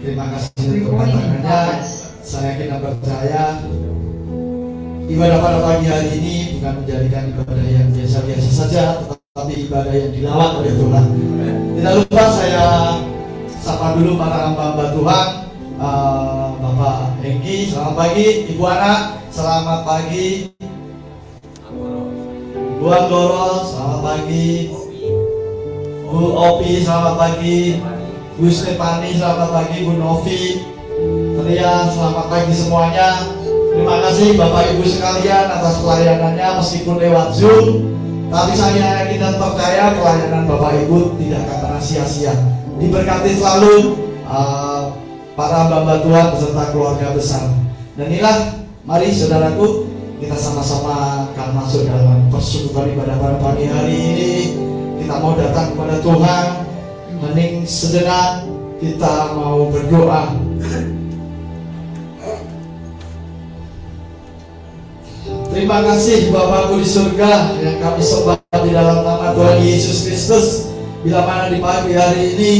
Terima kasih untuk tantangannya. Saya kita percaya ibadah pada pagi hari ini bukan menjadikan ibadah yang biasa-biasa saja, tetapi ibadah yang dilawat oleh Tuhan. Tidak lupa saya sapa dulu para hamba-hamba Tuhan. Bapak Hengki, selamat pagi. Ibu Ana, selamat pagi. Bu Anggoro, selamat pagi. Bu Opi, selamat pagi. Bu Stefani, selamat pagi. Bu Novi, Ria, selamat pagi semuanya. Terima kasih Bapak Ibu sekalian atas pelayanannya meskipun lewat Zoom. Tapi saya yakin dan percaya pelayanan Bapak Ibu tidak akan pernah sia-sia. Diberkati selalu para hamba Tuhan beserta keluarga besar. Dan inilah, mari saudaraku, kita sama-sama akan masuk dalam persekutuan ibadah pada pagi hari ini. Kita mau datang kepada Tuhan, hening sejenak, kita mau berdoa. Terima kasih Bapakku di surga yang kami sembah di dalam nama Tuhan Yesus Kristus. Bila mana di pagi hari ini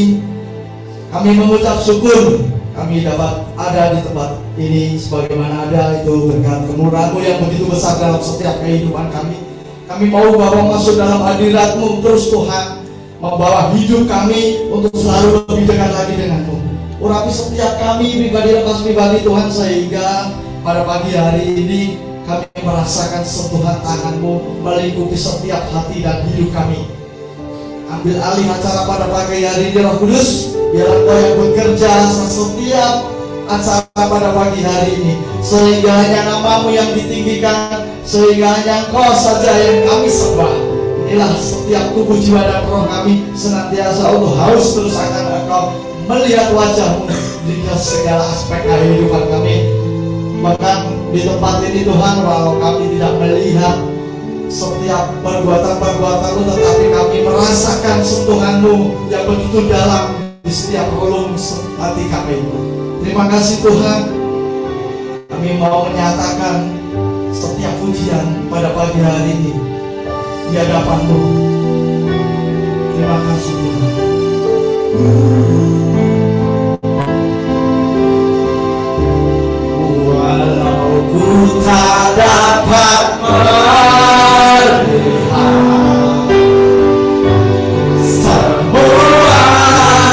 kami mengucap syukur kami dapat ada di tempat ini, sebagaimana ada itu berkat kemurahan-Mu yang begitu besar dalam setiap kehidupan kami. Kami mau bawa masuk dalam hadirat-Mu terus Tuhan, membawa hidup kami untuk selalu lebih dekat lagi dengan-Mu. Urapi setiap kami pribadi lepas pribadi Tuhan, sehingga pada pagi hari ini kami merasakan sentuhan tangan-Mu melingkupi setiap hati dan hidup kami. Ambil alih acara pada pagi hari ini Roh Kudus, biarlah Kau yang bekerja setiap acara pada pagi hari ini, sehingga hanya nama-Mu yang ditinggikan, sehingga hanya Engkau saja yang kami sembah. Inilah setiap tubuh, jiwa dan roh kami senantiasa untuk haus terus akan Engkau, melihat wajah-Mu di segala aspek kehidupan kami. Bahkan di tempat ini Tuhan, walau kami tidak melihat setiap perbuatan-perbuatan-Mu, tetapi kami merasakan sentuhan-Mu yang begitu dalam di setiap relung hati kami. Terima kasih Tuhan. Kami mau menyatakan setiap pujian pada pagi hari ini di hadapan-Mu. Terima kasih Tuhan. Walau ku tak dapat melihat semua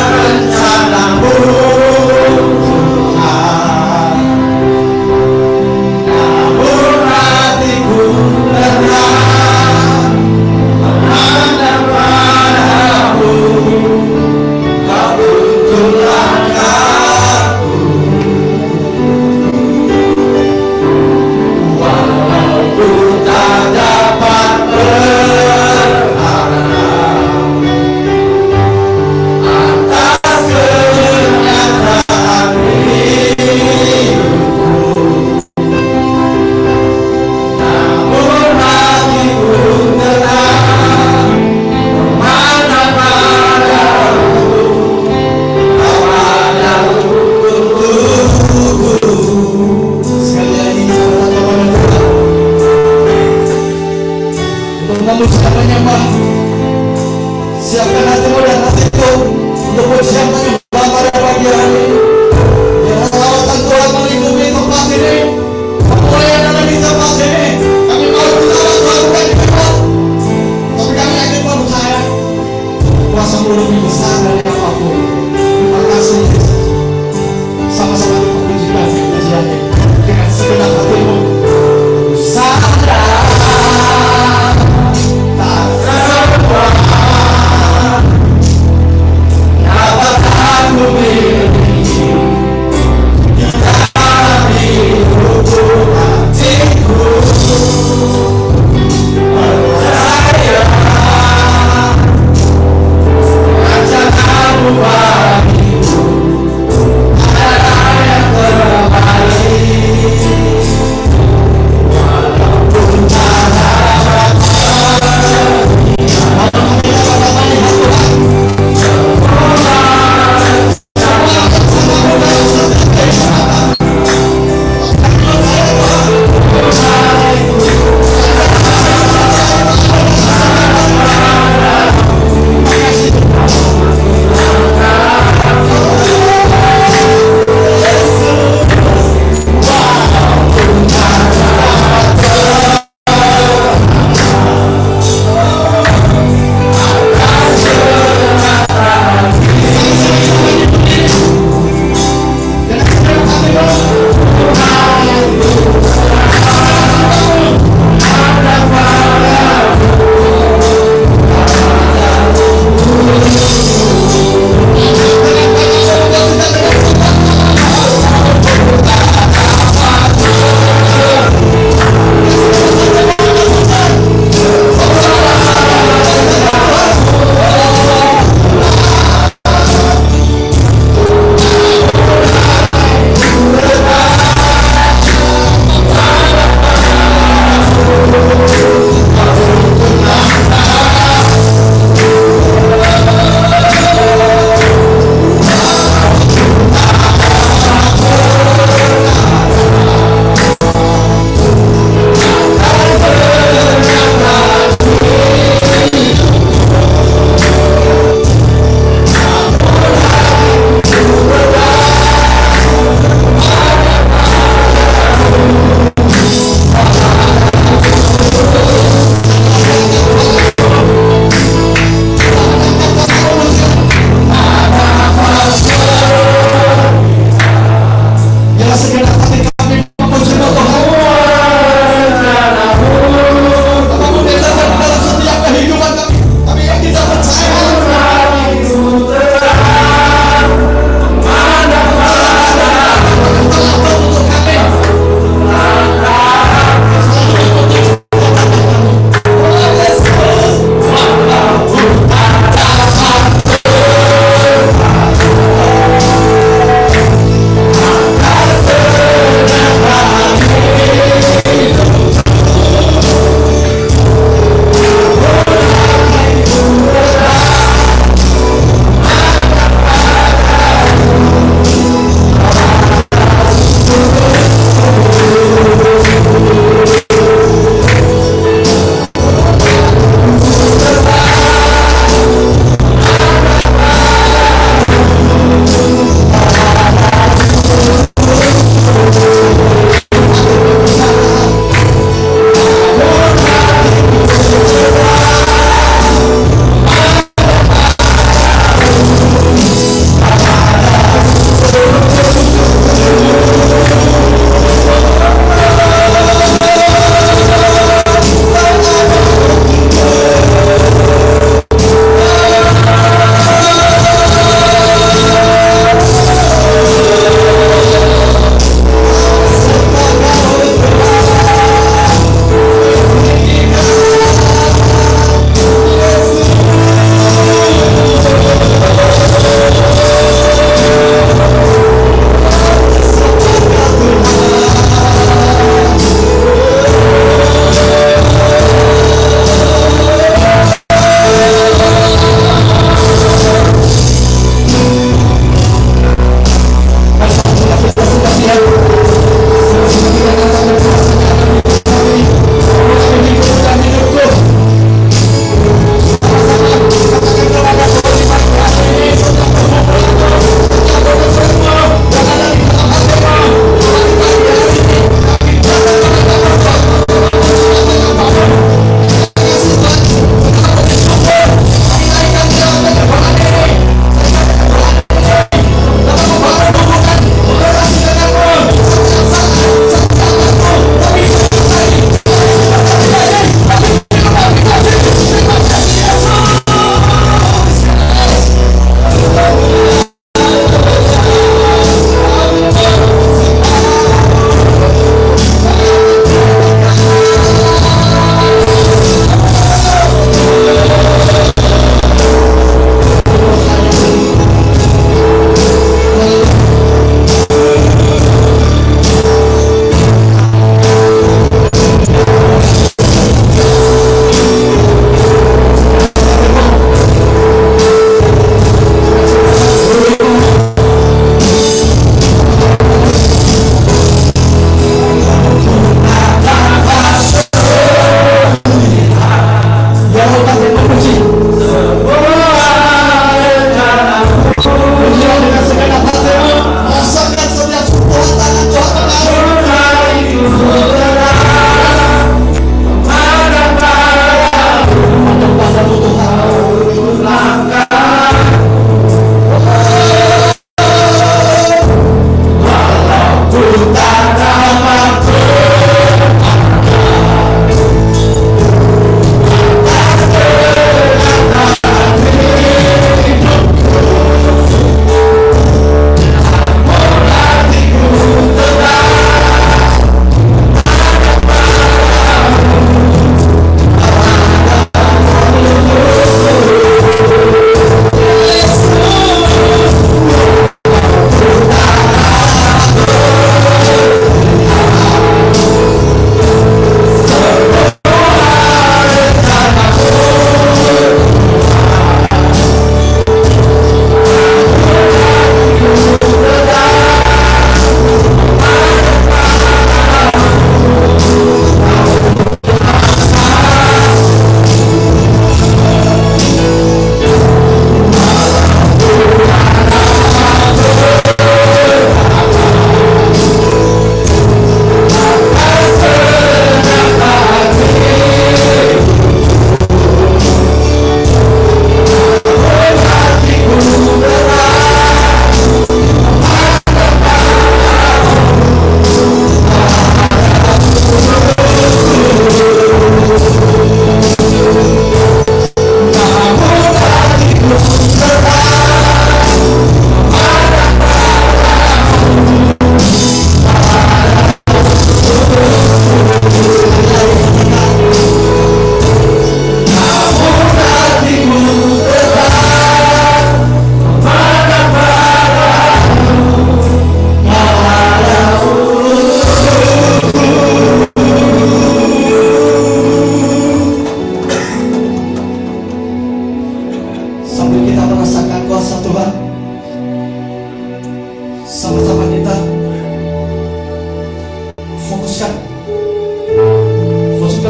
rencana-Mu Tuhan, namun hatiku tetap menghadap padamu. Kau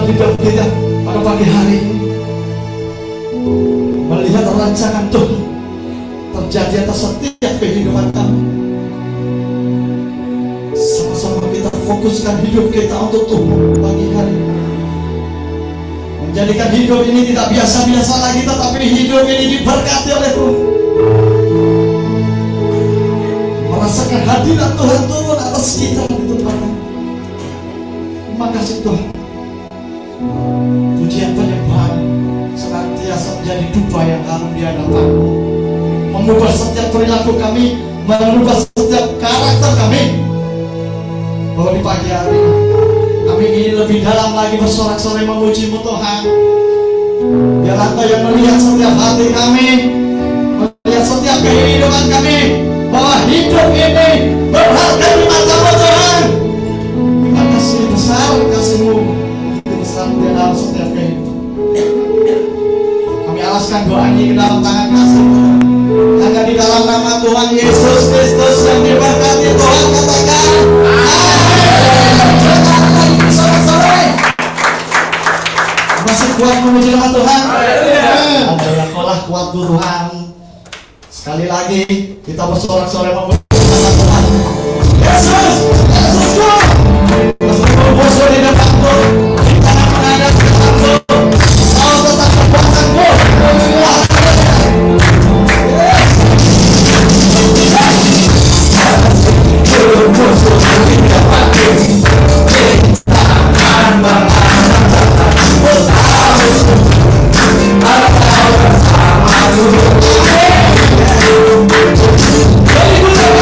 hidup kita pada pagi hari ini, melihat rancangan Tuhan terjadi atas setiap kehidupan kami. Sama-sama kita fokuskan hidup kita untuk Tuhan pagi hari ini, menjadikan hidup ini tidak biasa-biasa lagi, tetapi hidup ini diberkati oleh Tuhan. Merasakan hadirat Tuhan turun atas kita di tempat ini. Terima kasih Tuhan. Pujian penyembahan senantiasa menjadi dupa yang harum di hadapan-Mu, mengubah setiap perilaku kami, merubah setiap karakter kami. Bahwa di pagi hari ini kami ingin lebih dalam lagi bersorak-sorai memuji-Mu Tuhan. Biar Engkau yang melihat setiap hati kami, melihat setiap kehidupan kami, bahwa hidup ini berharga di mata-Mu Tuhan. Terima kasih besar kasih-Mu, itu besar di dalam setiap kehidupan. Kami alaskan doa ini ke dalam tangan kasih-Mu, hanya di dalam nama Tuhan Yesus Kristus yang diberkati Tuhan, katakan masih kuat memuji nama Tuhan. Adalah kolah kuat Tuhan. Sekali lagi kita bersorak-sorai memuji nama Tuhan. Yesus, Yesus Tuhan. Meskipun musuh di depanku, kita menghadap ke depanku, Kau tetap kekuatanku. Very good.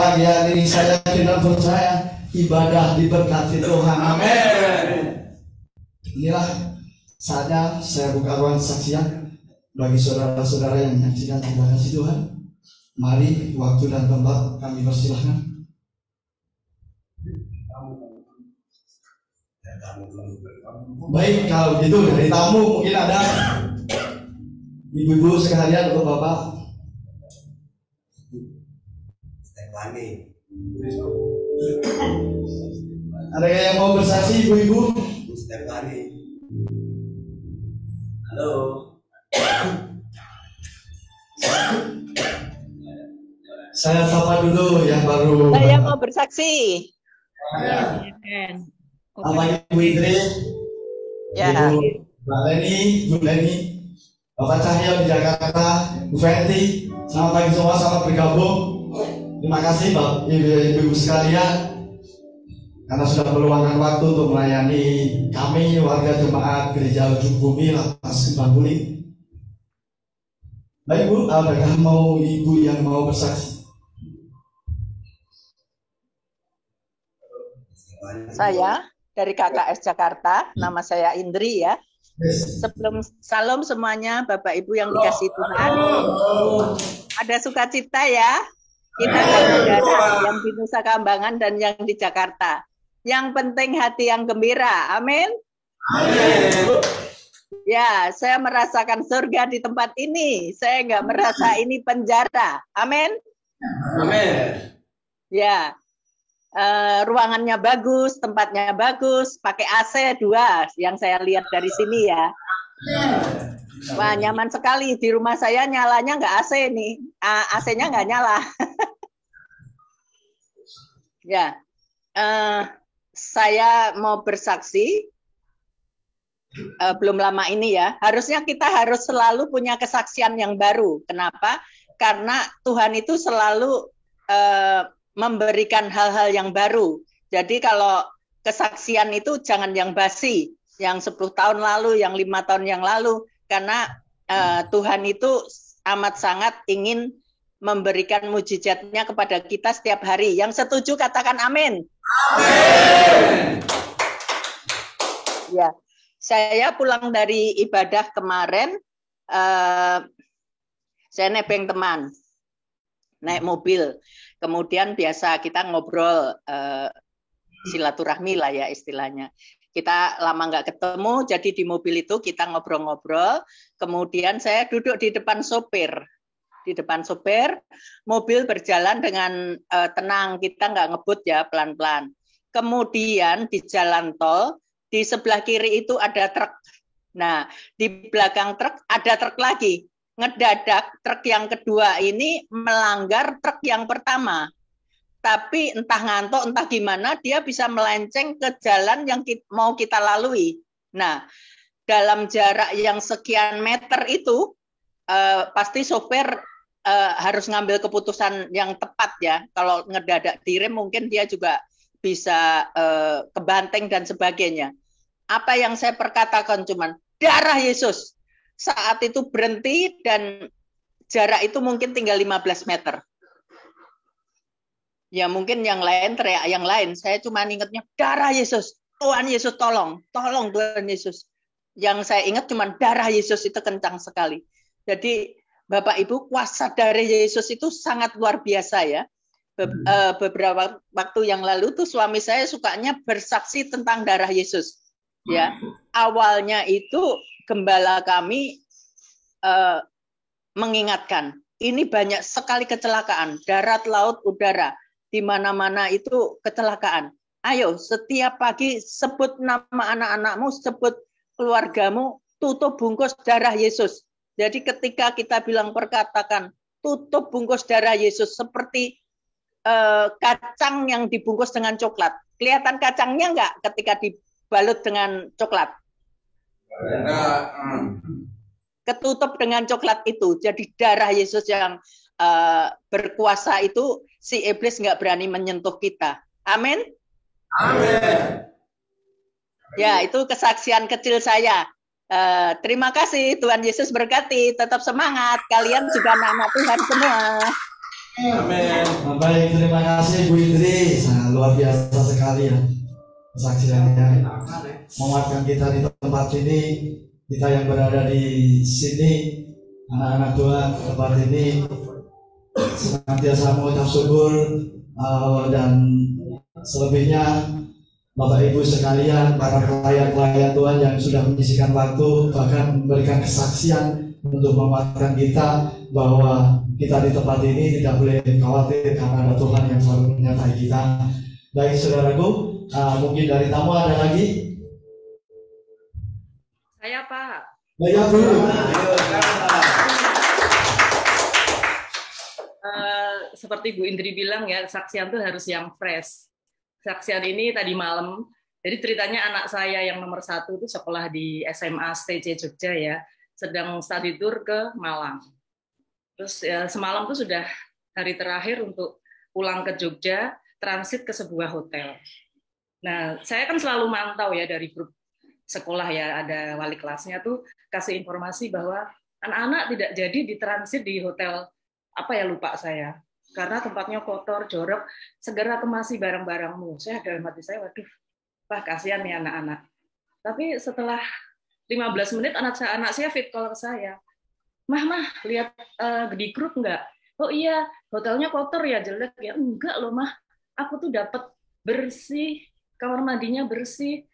pagi hari ini saya dengan percaya ibadah diberkati Tuhan. Amin. Inilah saatnya saya buka ruang kesaksian bagi saudara-saudara yang menyaksikan. Terima kasih Tuhan. Mari waktu dan tempat kami persilahkan. Baik, kalau gitu dari tamu mungkin ada ibu-ibu sekalian atau bapak. Ada yang mau bersaksi ibu-ibu? Halo. Saya sapa dulu yang baru. Saya mau bersaksi. Nama Ibu Indri, Ya. Ibu Mbak Leni, Bu Leni, Bapak Cahyo di Jakarta, Bu Fenty. Selamat pagi semua, selamat bergabung. Terima kasih Bapak Ibu sekalian karena sudah meluangkan waktu untuk melayani kami warga jemaat Gereja Ujung Bumi Lapas Kembang Kuning. Baik Bu, adakah mau ibu yang mau bersaksi? Saya dari KKS Jakarta, nama saya Indri ya. Sebelum salam semuanya Bapak Ibu yang dikasih Tuhan. Ada sukacita ya. Kita saudara yang di Nusa Kambangan dan yang di Jakarta. Yang penting hati yang gembira. Amin. Amin. Ya, saya merasakan surga di tempat ini. Saya nggak merasa ini penjara. Amin. Amin. Ya, ruangannya bagus, tempatnya bagus, pakai AC 2 yang saya lihat dari sini ya. Wah, nyaman sekali. Di rumah saya nyalanya nggak AC nih. AC-nya nggak nyala. Ya, saya mau bersaksi. Belum lama ini ya. Harusnya kita harus selalu punya kesaksian yang baru. Kenapa? Karena Tuhan itu selalu memberikan hal-hal yang baru. Jadi kalau kesaksian itu jangan yang basi, yang 10 tahun lalu, yang 5 tahun yang lalu. Karena Tuhan itu amat sangat ingin memberikan mujizatnya kepada kita setiap hari. Yang setuju katakan amin. Amin. Ya, saya pulang dari ibadah kemarin, saya nebeng teman, naik mobil. Kemudian biasa kita ngobrol, silaturahmi lah ya istilahnya. Kita lama nggak ketemu, jadi di mobil itu kita ngobrol-ngobrol. Kemudian saya duduk di depan sopir. Di depan sopir, mobil berjalan dengan tenang, kita nggak ngebut ya, pelan-pelan. Kemudian di jalan tol, di sebelah kiri itu ada truk. Nah, di belakang truk ada truk lagi. Ngedadak truk yang kedua ini melanggar truk yang pertama. Tapi entah ngantuk, entah gimana, dia bisa melenceng ke jalan yang mau kita lalui. Nah, dalam jarak yang sekian meter itu, pasti sopir harus ngambil keputusan yang tepat ya. Kalau ngedadak direm mungkin dia juga bisa kebanteng dan sebagainya. Apa yang saya perkatakan cuman darah Yesus. Saat itu berhenti dan jarak itu mungkin tinggal 15 meter. Ya mungkin yang lain teriak yang lain. Saya cuma ingatnya darah Yesus. Tuhan Yesus tolong. Tolong Tuhan Yesus. Yang saya ingat cuma darah Yesus itu kencang sekali. Jadi Bapak Ibu, kuasa darah Yesus itu sangat luar biasa ya. Beberapa waktu yang lalu tuh suami saya sukanya bersaksi tentang darah Yesus. Ya, awalnya itu gembala kami mengingatkan, ini banyak sekali kecelakaan, darat, laut, udara, di mana-mana itu kecelakaan. Ayo, setiap pagi sebut nama anak-anakmu, sebut keluargamu, tutup bungkus darah Yesus. Jadi ketika kita bilang perkatakan, tutup bungkus darah Yesus, seperti kacang yang dibungkus dengan coklat. Kelihatan kacangnya enggak ketika dibalut dengan coklat? Ketutup dengan coklat itu. Jadi darah Yesus yang berkuasa itu, si iblis enggak berani menyentuh kita. Amin. Amin. Ya, itu kesaksian kecil saya. Terima kasih, Tuhan Yesus berkati. Tetap semangat. Kalian juga anak-anak Tuhan semua. Amin. Baik, terima kasih Bu Indri. Sangat luar biasa sekali ya kesaksiannya. Menguatkan kita di tempat ini, kita yang berada di sini, anak-anak Tuhan tempat ini senantiasa mengucap syukur dan selebihnya Bapak Ibu sekalian, para pelayan-pelayan Tuhan yang sudah menyisikan waktu, bahkan memberikan kesaksian untuk menguatkan kita bahwa kita di tempat ini tidak boleh khawatir karena ada Tuhan yang selalu menyertai kita. Baik saudaraku, mungkin dari tamu ada lagi? Saya Pak. Banyak dulu. Seperti Bu Indri bilang ya, saksian itu harus yang fresh. Saksian ini tadi malam, jadi ceritanya anak saya yang nomor 1 itu sekolah di SMA STC Jogja ya, sedang study tour ke Malang. Terus ya, semalam tuh sudah hari terakhir untuk pulang ke Jogja, transit ke sebuah hotel. Nah, saya kan selalu mantau ya dari grup sekolah ya, ada wali kelasnya tuh kasih informasi bahwa anak-anak tidak jadi ditransit di hotel apa ya lupa saya, karena tempatnya kotor, jorok, segera kemasi barang-barangmu. Saya dalam hati saya, waduh, wah kasihan nih anak-anak. Tapi setelah 15 menit anak saya fit call ke saya, Mah, lihat di grup nggak? Oh iya, hotelnya kotor ya, jelek ya. Enggak loh, Mah. Aku tuh dapat bersih, kamar mandinya bersih,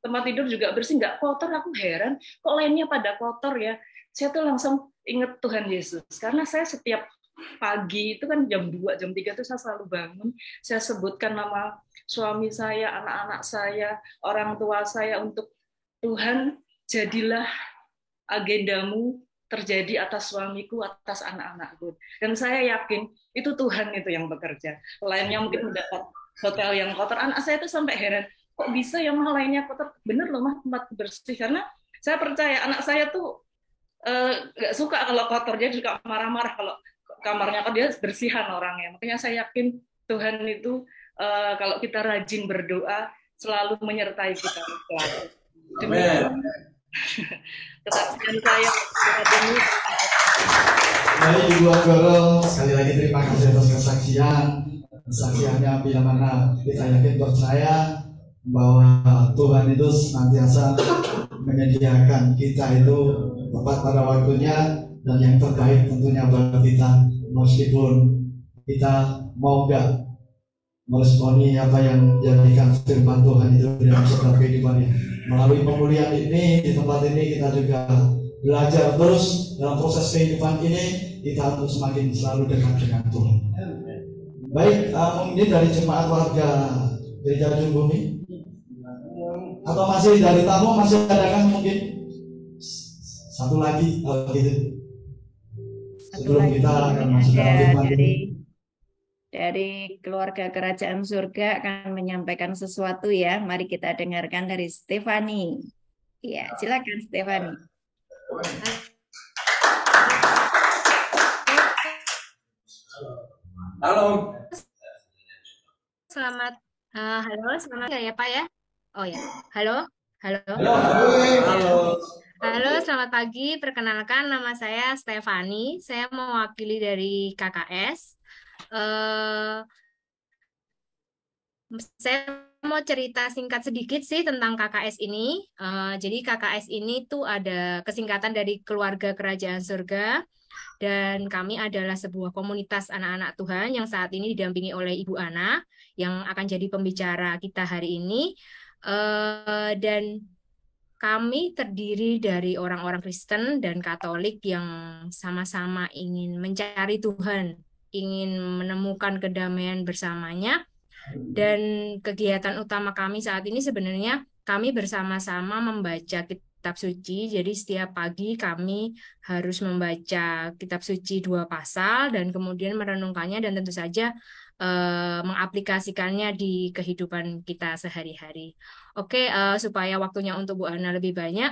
tempat tidur juga bersih, nggak kotor. Aku heran, kok lainnya pada kotor ya. Saya tuh langsung ingat Tuhan Yesus. Karena saya setiap pagi itu kan jam 2, jam 3 itu saya selalu bangun. Saya sebutkan nama suami saya, anak-anak saya, orang tua saya untuk Tuhan, jadilah agendamu terjadi atas suamiku, atas anak-anakku. Dan saya yakin itu Tuhan itu yang bekerja. Lainnya mungkin mendapat hotel yang kotor. Anak saya itu sampai heran, kok bisa ya Mah lainnya kotor? Bener loh Mah, tempat bersih. Karena saya percaya anak saya tuh nggak suka kalau kotor, dia juga marah-marah kalau kamarnya kotor, dia bersihan orangnya. Makanya saya yakin Tuhan itu kalau kita rajin berdoa selalu menyertai kita. Demikian kesaksian saya saat ini. Baik Ibu Agoro, sekali lagi terima kasih atas kesaksiannya bila mana kita yakin percaya bahwa Tuhan itu senantiasa menyediakan kita itu tepat pada waktunya dan yang terbaik tentunya buat kita, meskipun kita mau nggak meresponi apa yang dijadikan firman Tuhan itu dalam setiap kehidupannya. Melalui pemulihan ini, di tempat ini kita juga belajar terus dalam proses kehidupan ini, kita untuk semakin selalu dekat dengan Tuhan. Baik, mungkin dari jemaat warga Gereja Ujung Bumi, atau masih dari tamu masih ada kan mungkin satu lagi gitu. Sebelum kita akan masuk dalam firman dari keluarga kerajaan surga akan menyampaikan sesuatu ya. Mari kita dengarkan dari Stefani. Ya, silakan Stefani. Halo. Selamat ya Pak ya. Oh ya, halo. Halo, selamat pagi. Perkenalkan nama saya Stefani. Saya mewakili dari KKS. Saya mau cerita singkat sedikit sih tentang KKS ini. Jadi KKS ini tuh ada kesingkatan dari Keluarga Kerajaan Surga. Dan kami adalah sebuah komunitas anak-anak Tuhan yang saat ini didampingi oleh Ibu Ana yang akan jadi pembicara kita hari ini. Dan kami terdiri dari orang-orang Kristen dan Katolik yang sama-sama ingin mencari Tuhan, ingin menemukan kedamaian bersamanya. Dan kegiatan utama kami saat ini sebenarnya kami bersama-sama membaca kitab suci. Jadi setiap pagi kami harus membaca kitab suci 2 pasal dan kemudian merenungkannya dan tentu saja mengaplikasikannya di kehidupan kita sehari-hari. Oke, supaya waktunya untuk Bu Ana lebih banyak,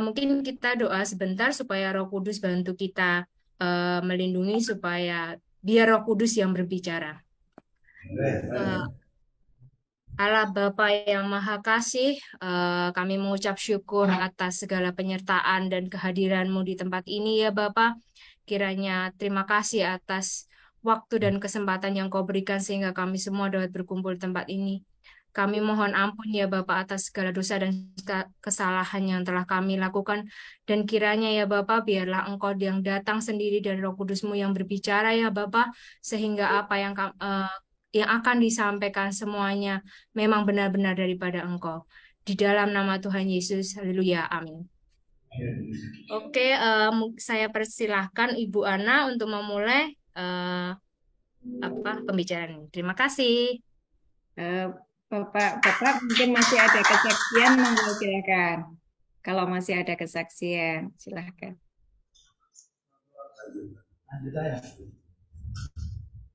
mungkin kita doa sebentar supaya Roh Kudus bantu kita melindungi supaya biar Roh Kudus yang berbicara. Allah Bapa yang Maha Kasih, kami mengucap syukur atas segala penyertaan dan kehadiran-Mu di tempat ini ya Bapa. Kiranya terima kasih atas waktu dan kesempatan yang Kau berikan sehingga kami semua dapat berkumpul di tempat ini. Kami mohon ampun ya Bapak atas segala dosa dan kesalahan yang telah kami lakukan. Dan kiranya ya Bapak, biarlah Engkau yang datang sendiri dan Roh Kudus-Mu yang berbicara ya Bapak, sehingga apa yang akan disampaikan semuanya memang benar-benar daripada Engkau. Di dalam nama Tuhan Yesus, haleluya, amin. Oke, saya persilahkan Ibu Ana untuk memulai pembicaraan ini. Terima kasih. Bapak mungkin masih ada kesaksian, monggo silakan. Kalau masih ada kesaksian, silakan.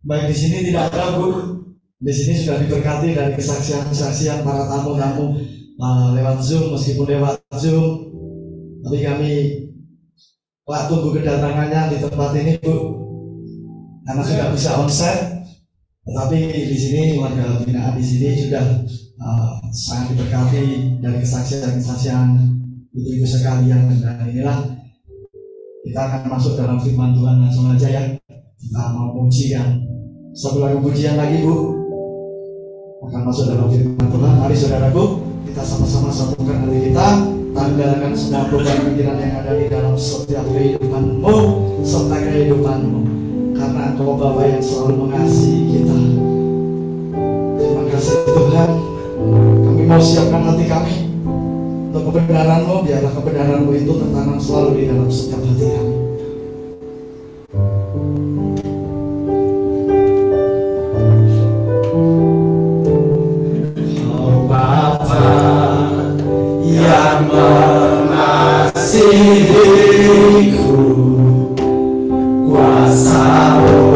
Baik, di sini tidak ada, Bu. Di sini sudah diberkati dari kesaksian-kesaksian para tamu-tamu lewat Zoom, meskipun lewat Zoom. Tapi kami tunggu kedatangannya di tempat ini, Bu. Karena sudah bisa onsite. Tetapi di sini warga binaan di sini sudah sangat diberkati dari kesaksian-kesaksian ibu-ibu sekalian, dan inilah kita akan masuk dalam firman Tuhan langsung aja ya. Kita mau pujian, satu lagu pujian lagi, Bu, akan masuk dalam firman Tuhan. Mari saudaraku, kita sama-sama satukan hati kita, tanggalkan semua beban pikiran yang ada di dalam setiap kehidupanmu serta kehidupanmu. Karena Engkau Bapa yang selalu mengasihi kita. Terima kasih Tuhan. Kami mau siapkan hati kami untuk kebenaran-Mu. Biarlah kebenaran-Mu itu tertanam selalu di dalam setiap hati kami. Oh Bapa yang mengasihiku, kuasa-Mu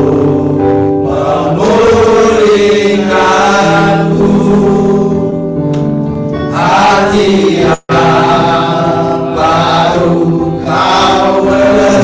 memulihkanku, hati yang baru Kau beri.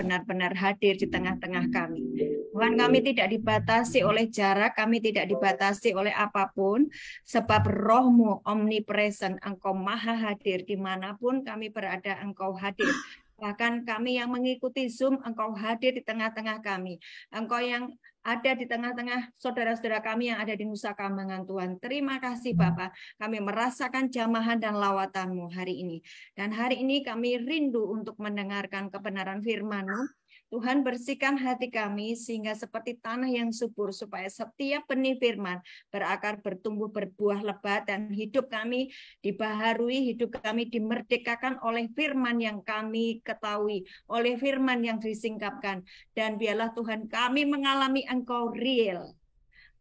benar-benar hadir di tengah-tengah kami. Tuhan, kami tidak dibatasi oleh jarak, kami tidak dibatasi oleh apapun, sebab Roh-Mu omnipresent, Engkau maha hadir dimanapun kami berada, Engkau hadir. Bahkan kami yang mengikuti Zoom, Engkau hadir di tengah-tengah kami. Engkau yang ada di tengah-tengah saudara-saudara kami yang ada di Nusa Kambangan, Tuhan. Terima kasih Bapa. Kami merasakan jamahan dan lawatan-Mu hari ini. Dan hari ini kami rindu untuk mendengarkan kebenaran firman-Mu. Tuhan, bersihkan hati kami sehingga seperti tanah yang subur, supaya setiap benih firman berakar, bertumbuh, berbuah lebat, dan hidup kami dibaharui, hidup kami dimerdekakan oleh firman yang kami ketahui, oleh firman yang disingkapkan. Dan biarlah Tuhan kami mengalami Engkau real.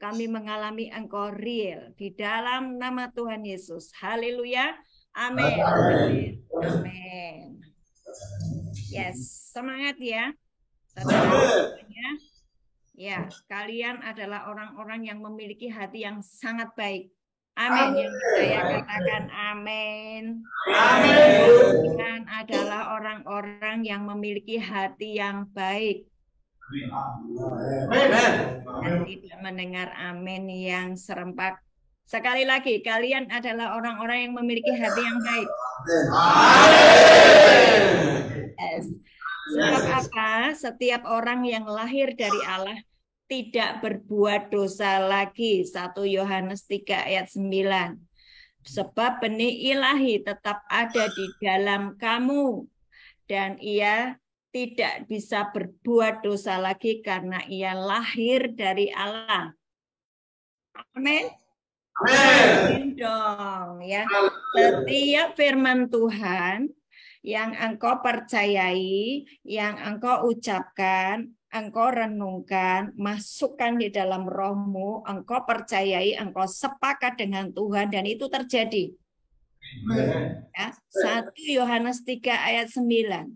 Kami mengalami Engkau real di dalam nama Tuhan Yesus. Haleluya. Amin. Amin. Amin. Yes, semangat ya. Saudara-saudara, ya, kalian adalah orang-orang yang memiliki hati yang sangat baik. Amin. Yang saya katakan amin. Kalian adalah orang-orang yang memiliki hati yang baik. Dan tidak mendengar amin yang serempak. Sekali lagi, kalian adalah orang-orang yang memiliki hati yang baik. Yes. Sebab apa? Setiap orang yang lahir dari Allah tidak berbuat dosa lagi. 1 Yohanes 3 ayat 9. Sebab benih ilahi tetap ada di dalam kamu. Dan ia tidak bisa berbuat dosa lagi karena ia lahir dari Allah. Amin. Amin dong ya. Setiap firman Tuhan yang engkau percayai, yang engkau ucapkan, engkau renungkan, masukkan di dalam rohmu, engkau percayai, engkau sepakat dengan Tuhan, dan itu terjadi. Ya, 1 Yohanes 3 ayat 9.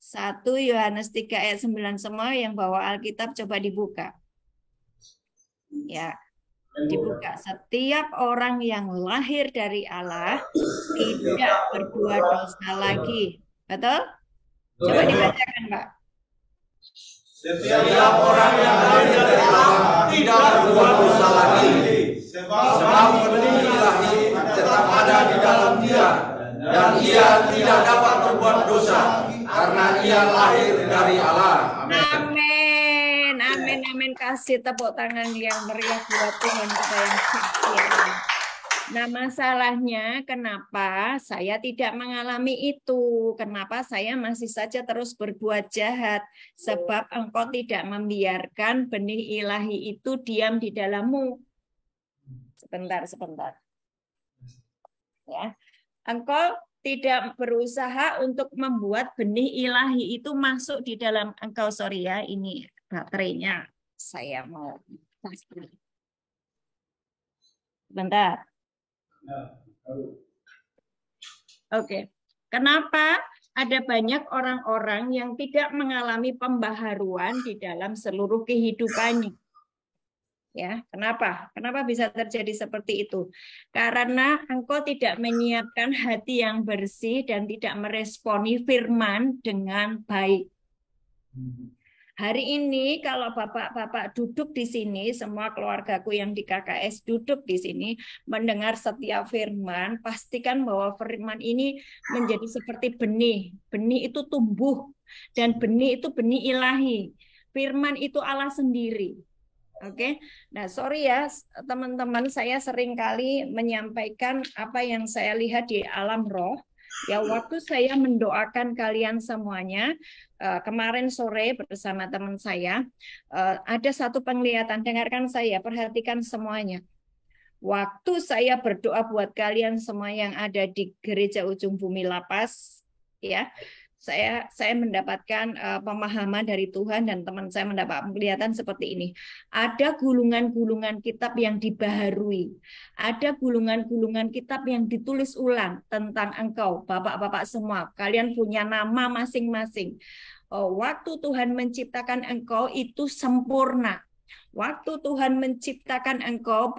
1 Yohanes 3 ayat 9, semua yang bawa Alkitab coba dibuka. Ya. Dibuka. Setiap orang yang lahir dari Allah tidak berbuat dosa lagi. Betul? Coba dibacakan, Pak. Setiap orang yang lahir dari Allah tidak berbuat dosa lagi. Sebab benih ilahi tetap ada di dalam dia. Dan ia tidak dapat berbuat dosa karena ia lahir dari Allah. Amin. Amin, amin. Kasih tepuk tangan yang meriah buat Tuhan kita yang setia. Nah, masalahnya kenapa saya tidak mengalami itu? Kenapa saya masih saja terus berbuat jahat? Sebab engkau tidak membiarkan benih ilahi itu diam di dalammu. Sebentar. Ya. Engkau tidak berusaha untuk membuat benih ilahi itu masuk di dalam engkau. Sorry ya, ini baterainya saya mau bentar. Oke. Kenapa ada banyak orang-orang yang tidak mengalami pembaharuan di dalam seluruh kehidupannya? Ya, kenapa? Kenapa bisa terjadi seperti itu? Karena engkau tidak menyiapkan hati yang bersih dan tidak meresponi firman dengan baik. Hari ini kalau bapak-bapak duduk di sini, semua keluargaku yang di KKS duduk di sini, mendengar setiap firman, pastikan bahwa firman ini menjadi seperti benih. Benih itu tumbuh, dan benih itu benih ilahi. Firman itu Allah sendiri. Oke, nah sorry ya teman-teman, saya seringkali menyampaikan apa yang saya lihat di alam roh. Ya, waktu saya mendoakan kalian semuanya, kemarin sore bersama teman saya, ada satu penglihatan, dengarkan saya, perhatikan semuanya. Waktu saya berdoa buat kalian semua yang ada di Gereja Ujung Bumi Lapas, ya, saya mendapatkan pemahaman dari Tuhan, dan teman saya mendapat penglihatan seperti ini. Ada gulungan-gulungan kitab yang dibaharui. Ada gulungan-gulungan kitab yang ditulis ulang tentang engkau, bapak-bapak semua. Kalian punya nama masing-masing. Waktu Tuhan menciptakan engkau itu sempurna. Waktu Tuhan menciptakan engkau,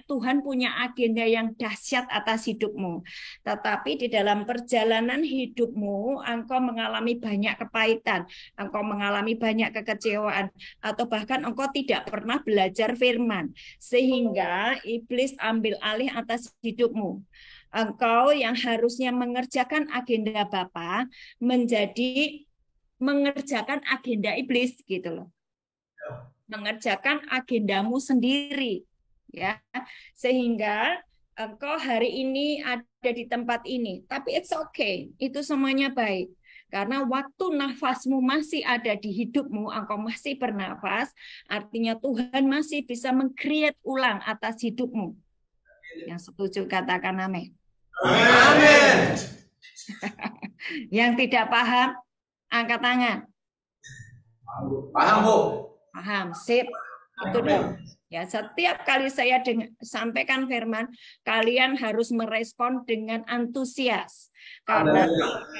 Tuhan punya agenda yang dahsyat atas hidupmu. Tetapi di dalam perjalanan hidupmu, engkau mengalami banyak kepahitan, engkau mengalami banyak kekecewaan, atau bahkan engkau tidak pernah belajar firman. Sehingga iblis ambil alih atas hidupmu. Engkau yang harusnya mengerjakan agenda Bapa menjadi mengerjakan agenda iblis gitu loh. Mengerjakan agendamu sendiri ya. Sehingga engkau hari ini ada di tempat ini, tapi it's okay. Itu semuanya baik. Karena waktu nafasmu masih ada di hidupmu, engkau masih bernafas, artinya Tuhan masih bisa meng-create ulang atas hidupmu. Yang setuju katakan amin. Amin. Yang tidak paham, angkat tangan. Paham, Bu? Paham, sip. Itu dong. Ya, setiap kali saya sampaikan firman, kalian harus merespon dengan antusias. Karena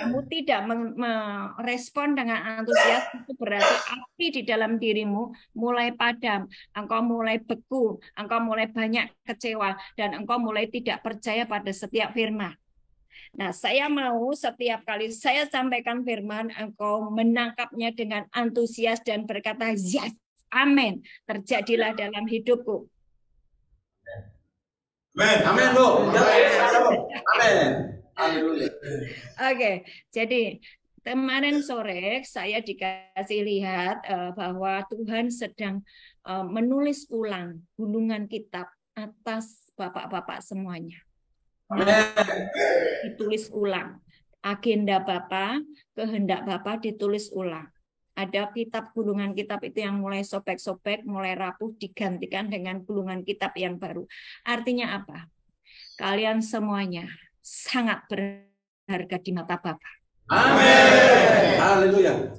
kamu tidak merespon dengan antusias, itu berarti api di dalam dirimu mulai padam, engkau mulai beku, engkau mulai banyak kecewa, dan engkau mulai tidak percaya pada setiap firman. Nah, saya mau setiap kali saya sampaikan firman, engkau menangkapnya dengan antusias dan berkata, yes, amin, terjadilah dalam hidupku. Amin, amin, Bu. Amin. Haleluya. Oke, jadi kemarin sore saya dikasih lihat bahwa Tuhan sedang menulis ulang gulungan kitab atas bapak-bapak semuanya. Ditulis ulang. Agenda Bapa, kehendak Bapa ditulis ulang. Ada kitab gulungan kitab itu yang mulai sobek-sobek, mulai rapuh, digantikan dengan gulungan kitab yang baru. Artinya apa? Kalian semuanya sangat berharga di mata Bapa. Amin. Haleluya.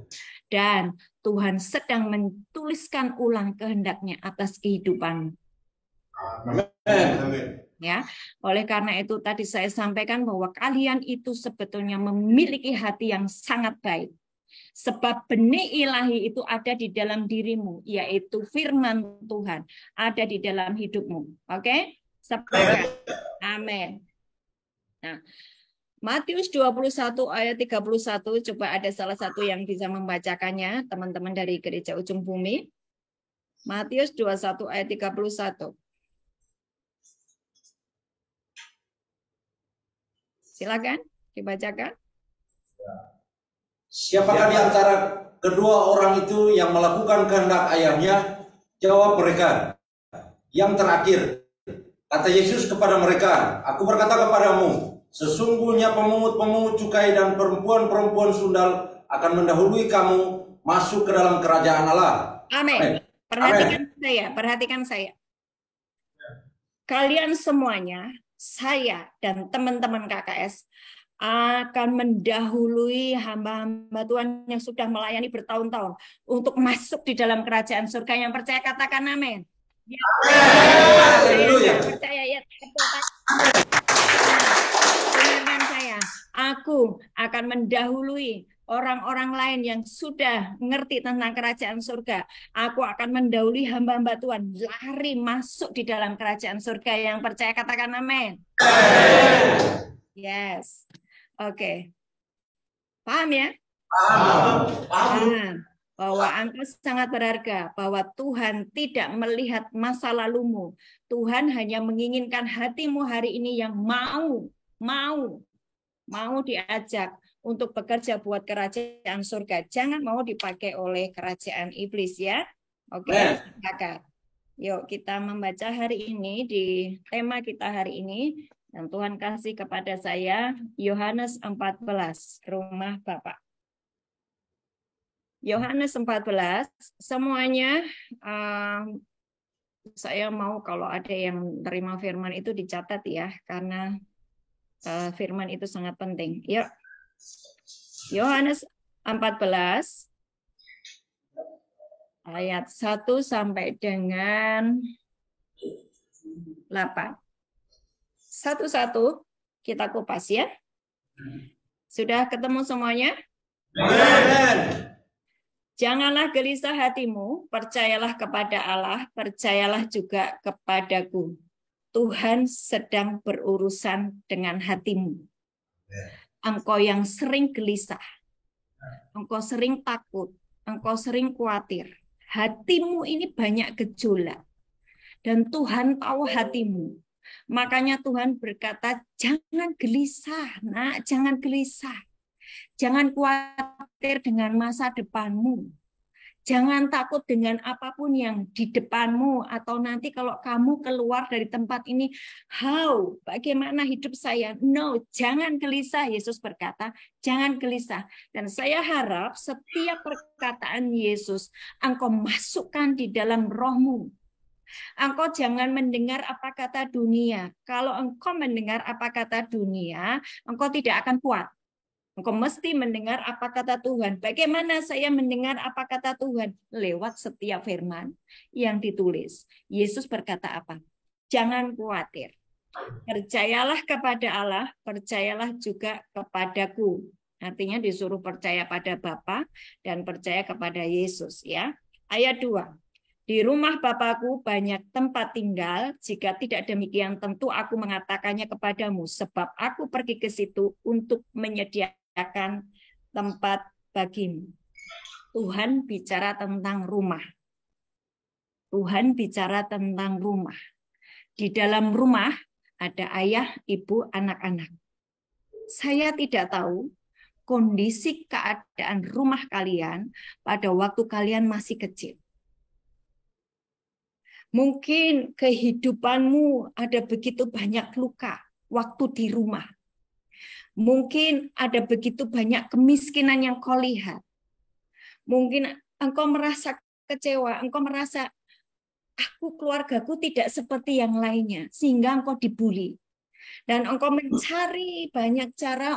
Dan Tuhan sedang menuliskan ulang kehendaknya atas kehidupan. Amin. Ya, oleh karena itu tadi saya sampaikan bahwa kalian itu sebetulnya memiliki hati yang sangat baik. Sebab benih ilahi itu ada di dalam dirimu, yaitu firman Tuhan ada di dalam hidupmu. Oke? Sepakat? Amin. Nah, Matius 21 ayat 31, coba ada salah satu yang bisa membacakannya, teman-teman dari Gereja Ujung Bumi. Matius 21 ayat 31. Silakan dibacakan. Siapakah di antara kedua orang itu yang melakukan kehendak ayahnya? Jawab mereka. Yang terakhir, kata Yesus kepada mereka, aku berkata kepadamu, sesungguhnya pemungut-pemungut cukai dan perempuan-perempuan sundal akan mendahului kamu masuk ke dalam kerajaan Allah. Amin. Perhatikan saya. Kalian semuanya, saya dan teman-teman KKS akan mendahului hamba-hamba Tuhan yang sudah melayani bertahun-tahun untuk masuk di dalam kerajaan surga. Yang percaya katakan amin. Haleluya. Percaya ya. Dengarkan saya. Aku akan mendahului orang-orang lain yang sudah mengerti tentang kerajaan surga. Aku akan mendahului hamba-hamba Tuhan lari masuk di dalam kerajaan surga. Yang percaya katakan amin. Yes. Oke. Paham ya? Paham. Bahwa engkau sangat berharga, bahwa Tuhan tidak melihat masa lalumu. Tuhan hanya menginginkan hatimu hari ini yang mau diajak untuk bekerja buat kerajaan surga. Jangan mau dipakai oleh kerajaan iblis ya. Oke, silakan. Yuk kita membaca hari ini di tema kita hari ini. Dan Tuhan kasih kepada saya Yohanes 14, rumah Bapak. Yohanes 14, semuanya saya mau kalau ada yang terima firman itu dicatat ya, karena firman itu sangat penting. Yuk. Yohanes 14 ayat 1 sampai dengan 8. Satu-satu kita kupas ya. Sudah ketemu semuanya? Amen. Janganlah gelisah hatimu, percayalah kepada Allah, percayalah juga kepadaku. Tuhan sedang berurusan dengan hatimu. Engkau yang sering gelisah, engkau sering takut, engkau sering khawatir. Hatimu ini banyak gejolak. Dan Tuhan tahu hatimu. Makanya Tuhan berkata, jangan gelisah, nak, jangan gelisah. Jangan khawatir dengan masa depanmu. Jangan takut dengan apapun yang di depanmu, atau nanti kalau kamu keluar dari tempat ini, bagaimana hidup saya? No, jangan gelisah. Yesus berkata, jangan gelisah. Dan saya harap setiap perkataan Yesus, engkau masukkan di dalam rohmu. Engkau jangan mendengar apa kata dunia. Kalau engkau mendengar apa kata dunia, engkau tidak akan kuat. Engkau mesti mendengar apa kata Tuhan. Bagaimana saya mendengar apa kata Tuhan? Lewat setiap firman yang ditulis. Yesus berkata apa? Jangan khawatir. Percayalah kepada Allah, percayalah juga kepadaku. Artinya disuruh percaya pada Bapa dan percaya kepada Yesus, ya. Ayat 2. Di rumah Bapakku banyak tempat tinggal, jika tidak demikian tentu aku mengatakannya kepadamu, sebab aku pergi ke situ untuk menyediakan tempat bagimu. Tuhan bicara tentang rumah. Tuhan bicara tentang rumah. Di dalam rumah ada ayah, ibu, anak-anak. Saya tidak tahu kondisi keadaan rumah kalian pada waktu kalian masih kecil. Mungkin kehidupanmu ada begitu banyak luka waktu di rumah. Mungkin ada begitu banyak kemiskinan yang kau lihat. Mungkin engkau merasa kecewa, engkau merasa keluargaku tidak seperti yang lainnya, sehingga engkau dibully. Dan engkau mencari banyak cara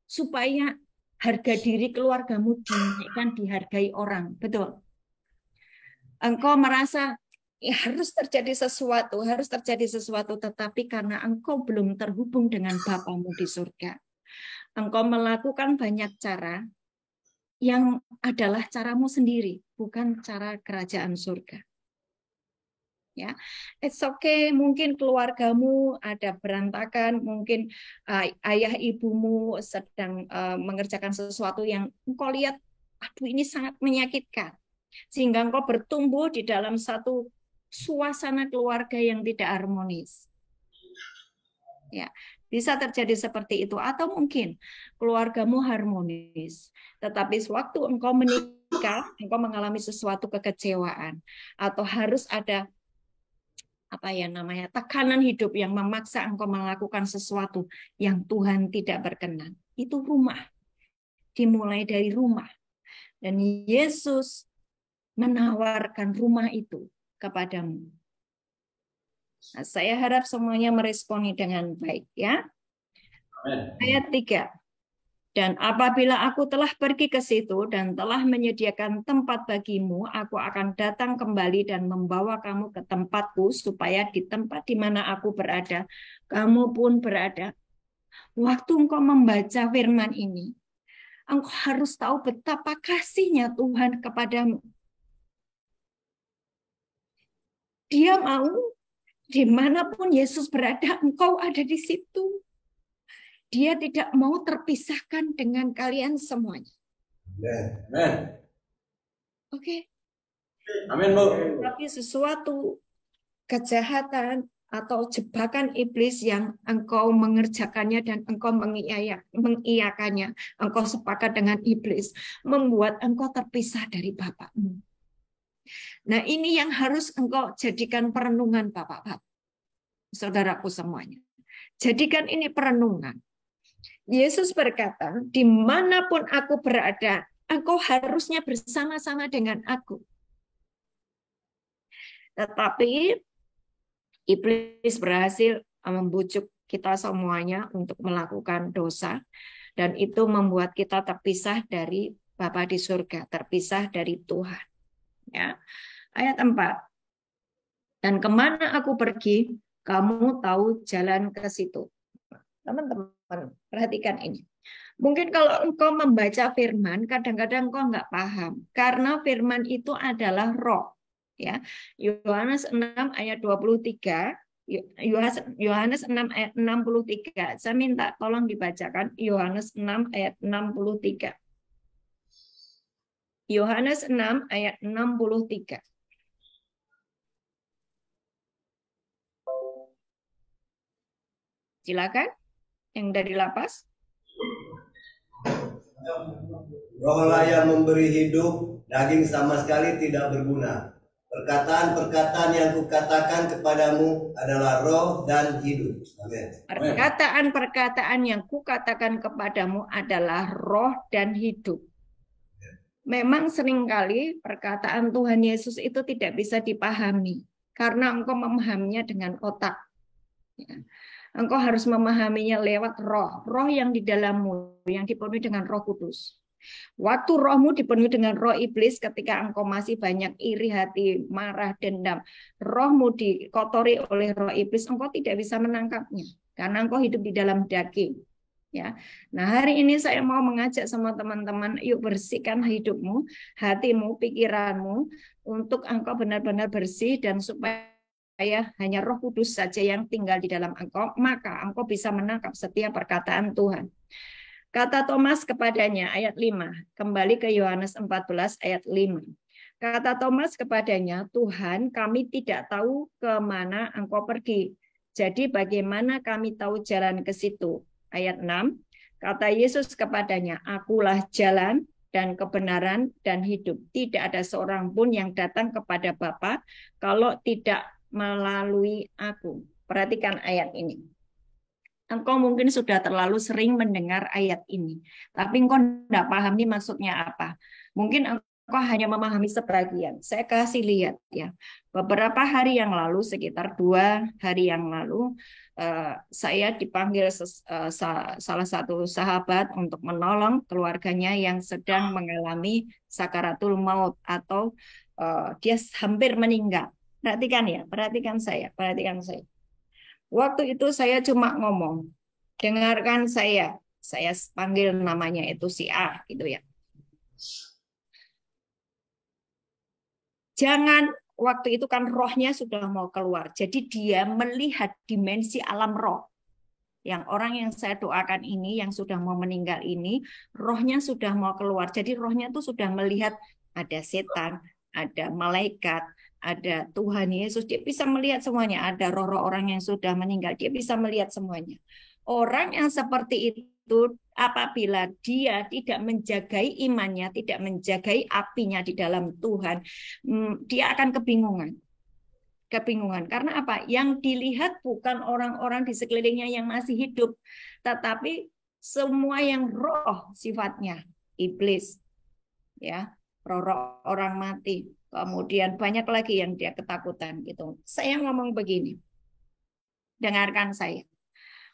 supaya harga diri keluargamu dinaikkan, dihargai orang. Betul. Engkau merasa harus terjadi sesuatu, tetapi karena engkau belum terhubung dengan Bapamu di surga, engkau melakukan banyak cara yang adalah caramu sendiri, bukan cara kerajaan surga. Ya, it's okay. Mungkin keluargamu ada berantakan, mungkin ayah ibumu sedang mengerjakan sesuatu yang engkau lihat, aduh ini sangat menyakitkan, sehingga engkau bertumbuh di dalam satu suasana keluarga yang tidak harmonis. Ya, bisa terjadi seperti itu. Atau mungkin keluargamu harmonis, tetapi sewaktu engkau menikah, engkau mengalami sesuatu kekecewaan, atau harus ada tekanan hidup yang memaksa engkau melakukan sesuatu yang Tuhan tidak berkenan. Itu rumah. Dimulai dari rumah. Dan Yesus menawarkan rumah itu kepadamu. Nah, saya harap semuanya meresponi dengan baik, ya. Amen. Ayat 3. Dan apabila aku telah pergi ke situ dan telah menyediakan tempat bagimu, aku akan datang kembali dan membawa kamu ke tempatku, supaya di tempat di mana aku berada, kamu pun berada. Waktu engkau membaca firman ini, engkau harus tahu betapa kasihnya Tuhan kepadamu. Dia mau dimanapun Yesus berada, engkau ada di situ. Dia tidak mau terpisahkan dengan kalian semuanya. Amen. Oke. Amin, Bu. Tapi sesuatu kejahatan atau jebakan iblis yang engkau mengerjakannya dan engkau mengiyakannya, engkau sepakat dengan iblis, membuat engkau terpisah dari Bapakmu. Nah, ini yang harus engkau jadikan perenungan, Bapak-bapak, saudaraku semuanya. Jadikan ini perenungan. Yesus berkata, dimanapun aku berada, engkau harusnya bersama-sama dengan aku. Tetapi iblis berhasil membujuk kita semuanya untuk melakukan dosa, dan itu membuat kita terpisah dari Bapa di surga, terpisah dari Tuhan. Ya. Ayat 4. Dan kemana aku pergi, kamu tahu jalan ke situ. Teman-teman, perhatikan ini. Mungkin kalau engkau membaca firman, kadang-kadang engkau nggak paham. Karena firman itu adalah roh. Ya, Yohanes 6 ayat 23, Yohanes 6 ayat 63. Saya minta tolong dibacakan Yohanes 6 ayat 63. Yohanes 6 ayat 63. Silakan yang dari lapas. Rohlah yang memberi hidup, daging sama sekali tidak berguna. Perkataan-perkataan yang kukatakan kepadamu adalah roh dan hidup. Amin. Perkataan-perkataan yang kukatakan kepadamu adalah roh dan hidup. Memang seringkali perkataan Tuhan Yesus itu tidak bisa dipahami karena engkau memahaminya dengan otak. Engkau harus memahaminya lewat roh, roh yang di dalammu, yang dipenuhi dengan Roh Kudus. Waktu rohmu dipenuhi dengan roh iblis, ketika engkau masih banyak iri hati, marah, dendam, rohmu dikotori oleh roh iblis, engkau tidak bisa menangkapnya karena engkau hidup di dalam daging. Ya, nah hari ini saya mau mengajak sama teman-teman, yuk bersihkan hidupmu, hatimu, pikiranmu, untuk engkau benar-benar bersih dan supaya hanya Roh Kudus saja yang tinggal di dalam engkau, maka engkau bisa menangkap setiap perkataan Tuhan. Kata Thomas kepadanya, ayat 5. Kembali ke Yohanes 14 ayat 5. Kata Thomas kepadanya, Tuhan, kami tidak tahu kemana engkau pergi. Jadi bagaimana kami tahu jalan ke situ? Ayat 6. Kata Yesus kepadanya, akulah jalan dan kebenaran dan hidup. Tidak ada seorang pun yang datang kepada Bapa kalau tidak melalui aku. Perhatikan ayat ini. Engkau mungkin sudah terlalu sering mendengar ayat ini, tapi engkau tidak paham ini maksudnya apa. Mungkin engkau hanya memahami sebagian. Saya kasih lihat ya. Beberapa hari yang lalu, sekitar 2 hari yang lalu, saya dipanggil salah satu sahabat untuk menolong keluarganya yang sedang mengalami sakaratul maut atau dia hampir meninggal. Perhatikan ya, perhatikan saya. Waktu itu saya cuma ngomong, dengarkan saya panggil namanya itu si A gitu ya. Jangan, waktu itu kan rohnya sudah mau keluar, jadi dia melihat dimensi alam roh. Yang orang yang saya doakan ini, yang sudah mau meninggal ini, rohnya sudah mau keluar, jadi rohnya tuh sudah melihat ada setan, ada malaikat, ada Tuhan Yesus, dia bisa melihat semuanya. Ada roh-roh orang yang sudah meninggal, dia bisa melihat semuanya. Orang yang seperti itu, apabila dia tidak menjagai imannya, tidak menjagai apinya di dalam Tuhan, dia akan kebingungan. Karena apa? Yang dilihat bukan orang-orang di sekelilingnya yang masih hidup, tetapi semua yang roh sifatnya, iblis, ya, roh-roh orang mati. Kemudian banyak lagi yang dia ketakutan gitu. Saya ngomong begini, dengarkan saya,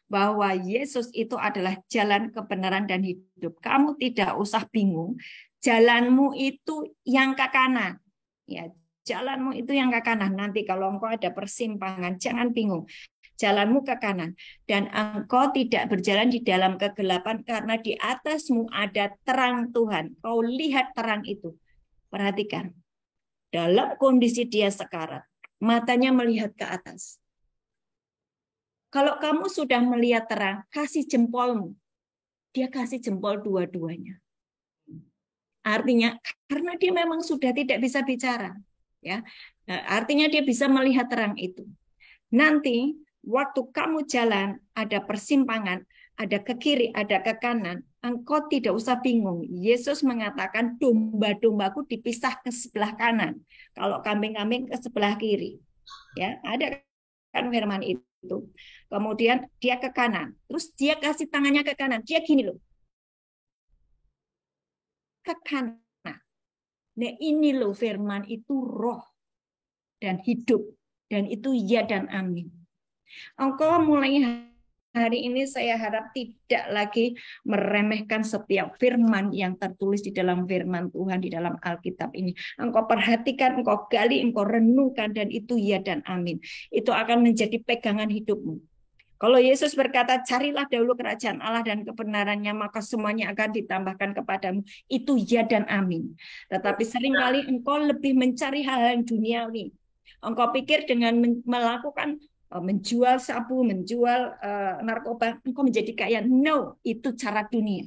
bahwa Yesus itu adalah jalan kebenaran dan hidup. Kamu tidak usah bingung, jalanmu itu yang ke kanan. Ya, jalanmu itu yang ke kanan. Nanti kalau engkau ada persimpangan, jangan bingung. Jalanmu ke kanan. Dan engkau tidak berjalan di dalam kegelapan karena di atasmu ada terang Tuhan. Kau lihat terang itu. Perhatikan. Dalam kondisi dia sekarat, matanya melihat ke atas. Kalau kamu sudah melihat terang, kasih jempolmu. Dia kasih jempol dua-duanya. Artinya, karena dia memang sudah tidak bisa bicara. Ya, artinya dia bisa melihat terang itu. Nanti, waktu kamu jalan, ada persimpangan, ada ke kiri, ada ke kanan, engkau tidak usah bingung. Yesus mengatakan domba-dombaku dipisah ke sebelah kanan, kalau kambing-kambing ke sebelah kiri. Ya, ada kan firman itu. Kemudian dia ke kanan, terus dia kasih tangannya ke kanan. Dia gini loh, ke kanan. Nah ini loh firman itu roh dan hidup, dan itu ya dan amin. Engkau mulai hari ini saya harap tidak lagi meremehkan setiap firman yang tertulis di dalam firman Tuhan di dalam Alkitab ini. Engkau perhatikan, engkau gali, engkau renungkan, dan itu ya dan amin. Itu akan menjadi pegangan hidupmu. Kalau Yesus berkata, carilah dahulu kerajaan Allah dan kebenarannya, maka semuanya akan ditambahkan kepadamu. Itu ya dan amin. Tetapi seringkali engkau lebih mencari hal-hal duniawi. Engkau pikir dengan melakukan menjual sabu, menjual narkoba, engkau menjadi kaya. No, itu cara dunia.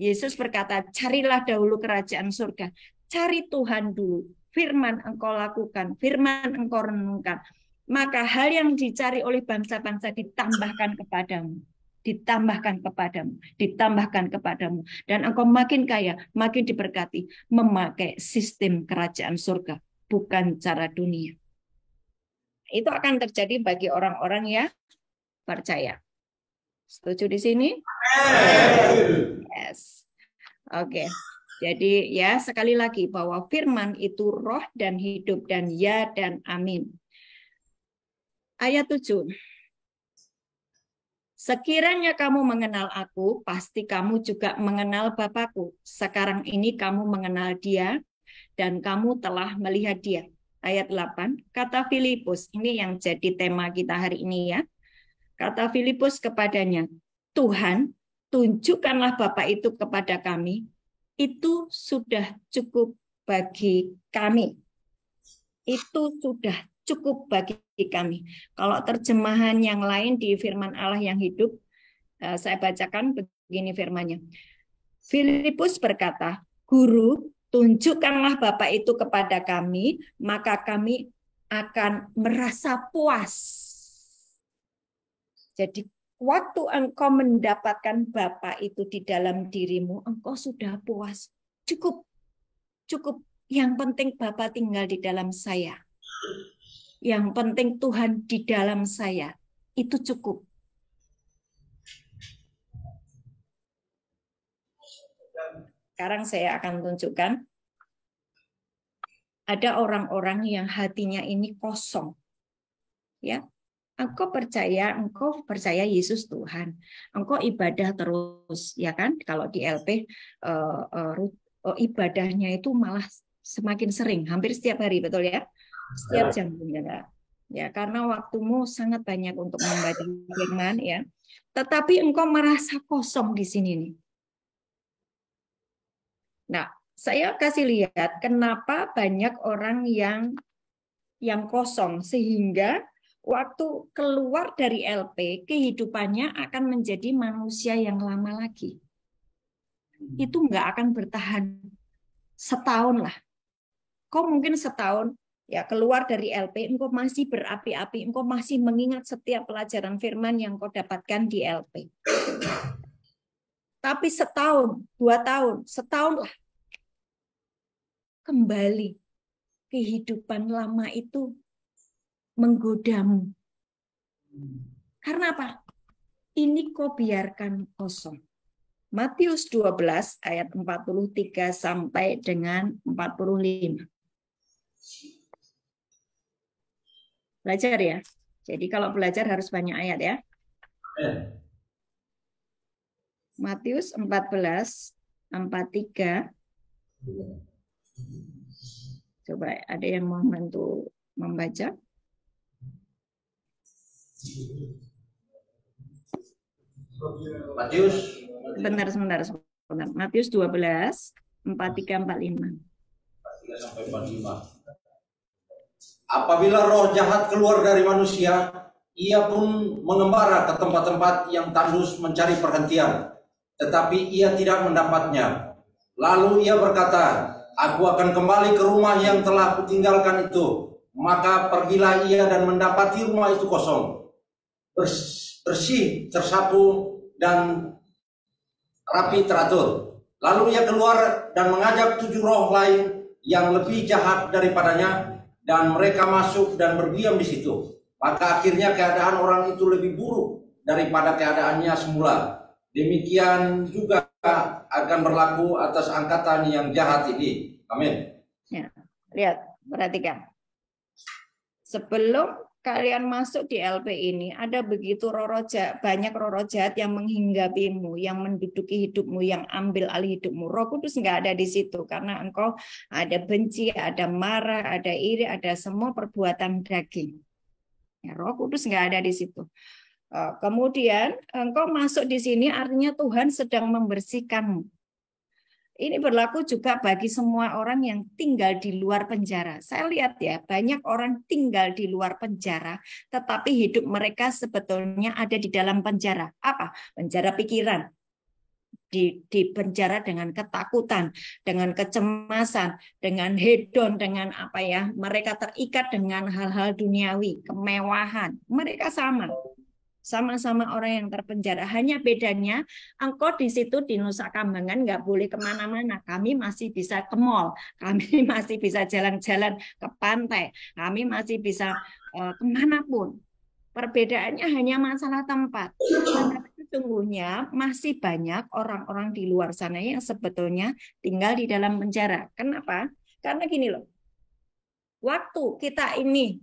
Yesus berkata, carilah dahulu kerajaan surga. Cari Tuhan dulu. Firman engkau lakukan, firman engkau renungkan. Maka hal yang dicari oleh bangsa-bangsa ditambahkan kepadamu. Ditambahkan kepadamu. Ditambahkan kepadamu. Dan engkau makin kaya, makin diberkati. Memakai sistem kerajaan surga. Bukan cara dunia. Itu akan terjadi bagi orang-orang yang percaya. Setuju di sini? Yes. Oke. Jadi ya sekali lagi bahwa firman itu roh dan hidup dan ya dan amin. Ayat 7. Sekiranya kamu mengenal aku, pasti kamu juga mengenal Bapakku. Sekarang ini kamu mengenal dia dan kamu telah melihat dia. Ayat 8, kata Filipus, ini yang jadi tema kita hari ini ya. Kata Filipus kepadanya, Tuhan, tunjukkanlah Bapa itu kepada kami, itu sudah cukup bagi kami. Itu sudah cukup bagi kami. Kalau terjemahan yang lain di firman Allah yang hidup, saya bacakan begini firmannya. Filipus berkata, Guru, tunjukkanlah Bapa itu kepada kami, maka kami akan merasa puas. Jadi waktu engkau mendapatkan Bapa itu di dalam dirimu, engkau sudah puas. Cukup. Cukup. Yang penting Bapa tinggal di dalam saya. Yang penting Tuhan di dalam saya. Itu cukup. Sekarang saya akan tunjukkan. Ada orang-orang yang hatinya ini kosong. Ya. Engkau percaya Yesus Tuhan. Engkau ibadah terus, ya kan? Kalau di LP ibadahnya itu malah semakin sering, hampir setiap hari, betul ya? Setiap jam ya, karena waktumu sangat banyak untuk membaca firman ya. Tetapi engkau merasa kosong di sini nih. Nah, saya kasih lihat kenapa banyak orang yang kosong sehingga waktu keluar dari LP kehidupannya akan menjadi manusia yang lama lagi. Itu nggak akan bertahan setahun lah. Kau mungkin setahun ya keluar dari LP, engkau masih berapi-api, engkau masih mengingat setiap pelajaran firman yang kau dapatkan di LP. Tapi setahun, 2 tahun, setahun lah kembali kehidupan lama itu menggodamu. Karena apa? Ini kau biarkan kosong. Matius 12 ayat 43 sampai dengan 45. Belajar ya. Jadi kalau belajar harus banyak ayat ya. Matius 14 43. Coba ada yang mau membantu membaca? Matius. Sebentar. Matius 12 43 45. 43-45. Apabila roh jahat keluar dari manusia, ia pun mengembara ke tempat-tempat yang tandus mencari perhentian, tetapi ia tidak mendapatnya. Lalu ia berkata, aku akan kembali ke rumah yang telah kutinggalkan itu. Maka pergilah ia dan mendapati rumah itu kosong, bersih, tersapu, dan rapi teratur. Lalu ia keluar dan mengajak 7 roh lain yang lebih jahat daripadanya, dan mereka masuk dan berdiam di situ. Maka akhirnya keadaan orang itu lebih buruk daripada keadaannya semula. Demikian juga akan berlaku atas angkatan yang jahat ini. Amin. Ya, lihat, perhatikan. Sebelum kalian masuk di LP ini, ada begitu banyak roh jahat yang menghinggapimu, yang menduduki hidupmu, yang ambil alih hidupmu. Roh Kudus nggak ada di situ, karena engkau ada benci, ada marah, ada iri, ada semua perbuatan daging. Ya, Roh Kudus nggak ada di situ. Kemudian engkau masuk di sini artinya Tuhan sedang membersihkanmu. Ini berlaku juga bagi semua orang yang tinggal di luar penjara. Saya lihat ya, banyak orang tinggal di luar penjara, tetapi hidup mereka sebetulnya ada di dalam penjara. Apa? Penjara pikiran. Di penjara dengan ketakutan, dengan kecemasan, dengan hedon, dengan apa ya? Mereka terikat dengan hal-hal duniawi, kemewahan. Mereka sama-sama orang yang terpenjara. Hanya bedanya, engkau di situ di Nusa Kambangan nggak boleh kemana-mana. Kami masih bisa ke mall, kami masih bisa jalan-jalan ke pantai, kami masih bisa kemanapun. Perbedaannya hanya masalah tempat. Tetapi sesungguhnya masih banyak orang-orang di luar sana yang sebetulnya tinggal di dalam penjara. Kenapa? Karena gini loh, waktu kita ini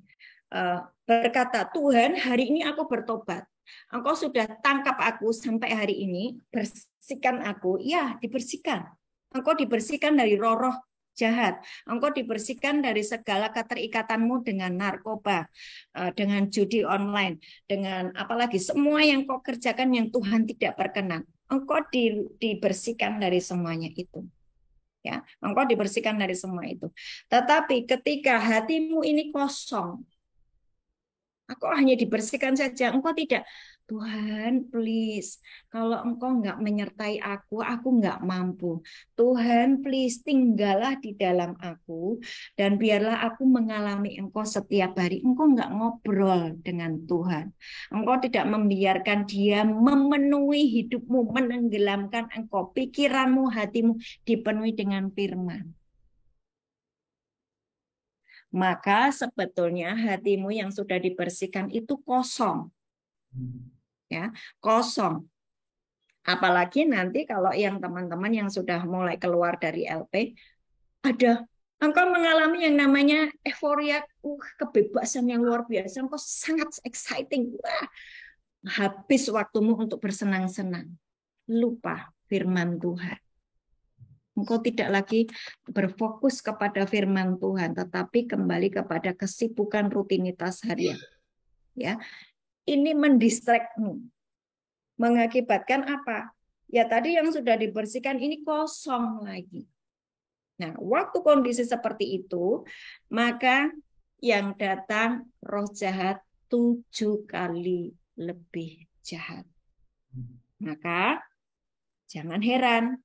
berkata, Tuhan hari ini aku bertobat. Engkau sudah tangkap aku sampai hari ini, bersihkan aku. Ya, dibersihkan. Engkau dibersihkan dari roh-roh jahat. Engkau dibersihkan dari segala keterikatanmu dengan narkoba, dengan judi online, dengan apalagi semua yang kau kerjakan yang Tuhan tidak berkenan. Engkau dibersihkan dari semuanya itu. Ya, engkau dibersihkan dari semua itu. Tetapi ketika hatimu ini kosong, aku hanya dibersihkan saja. Engkau tidak, Tuhan please, kalau engkau nggak menyertai aku nggak mampu. Tuhan please, tinggallah di dalam aku, dan biarlah aku mengalami engkau setiap hari. Engkau nggak ngobrol dengan Tuhan. Engkau tidak membiarkan dia memenuhi hidupmu, menenggelamkan engkau, pikiranmu, hatimu dipenuhi dengan firman. Maka sebetulnya hatimu yang sudah dibersihkan itu kosong. Ya, kosong. Apalagi nanti kalau yang teman-teman yang sudah mulai keluar dari LP, ada engkau mengalami yang namanya euforia, kebebasan yang luar biasa, engkau sangat exciting. Wah, habis waktumu untuk bersenang-senang. Lupa firman Tuhan. Engkau tidak lagi berfokus kepada firman Tuhan, tetapi kembali kepada kesibukan rutinitas harian. Ya, ini mendistract-mu, mengakibatkan apa? Ya tadi yang sudah dibersihkan ini kosong lagi. Nah, waktu kondisi seperti itu, maka yang datang roh jahat 7 kali lebih jahat. Maka jangan heran.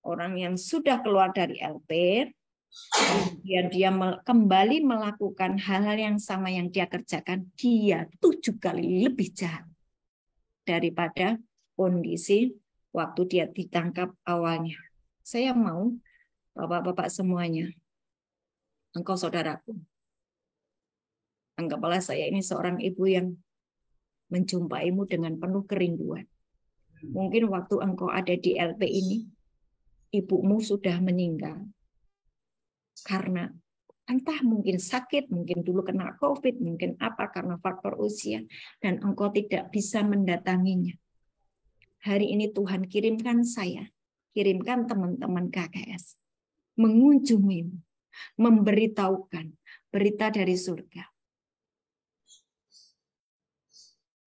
Orang yang sudah keluar dari LP, kemudian dia kembali melakukan hal-hal yang sama yang dia kerjakan, dia 7 kali lebih jahat daripada kondisi waktu dia ditangkap awalnya. Saya mau, Bapak-bapak semuanya, engkau saudaraku, anggaplah saya ini seorang ibu yang menjumpaimu dengan penuh kerinduan. Mungkin waktu engkau ada di LP ini, ibumu sudah meninggal karena entah mungkin sakit, mungkin dulu kena COVID, mungkin apa karena faktor usia, dan engkau tidak bisa mendatanginya. Hari ini Tuhan kirimkan saya, kirimkan teman-teman KKS, mengunjungimu, memberitahukan berita dari surga.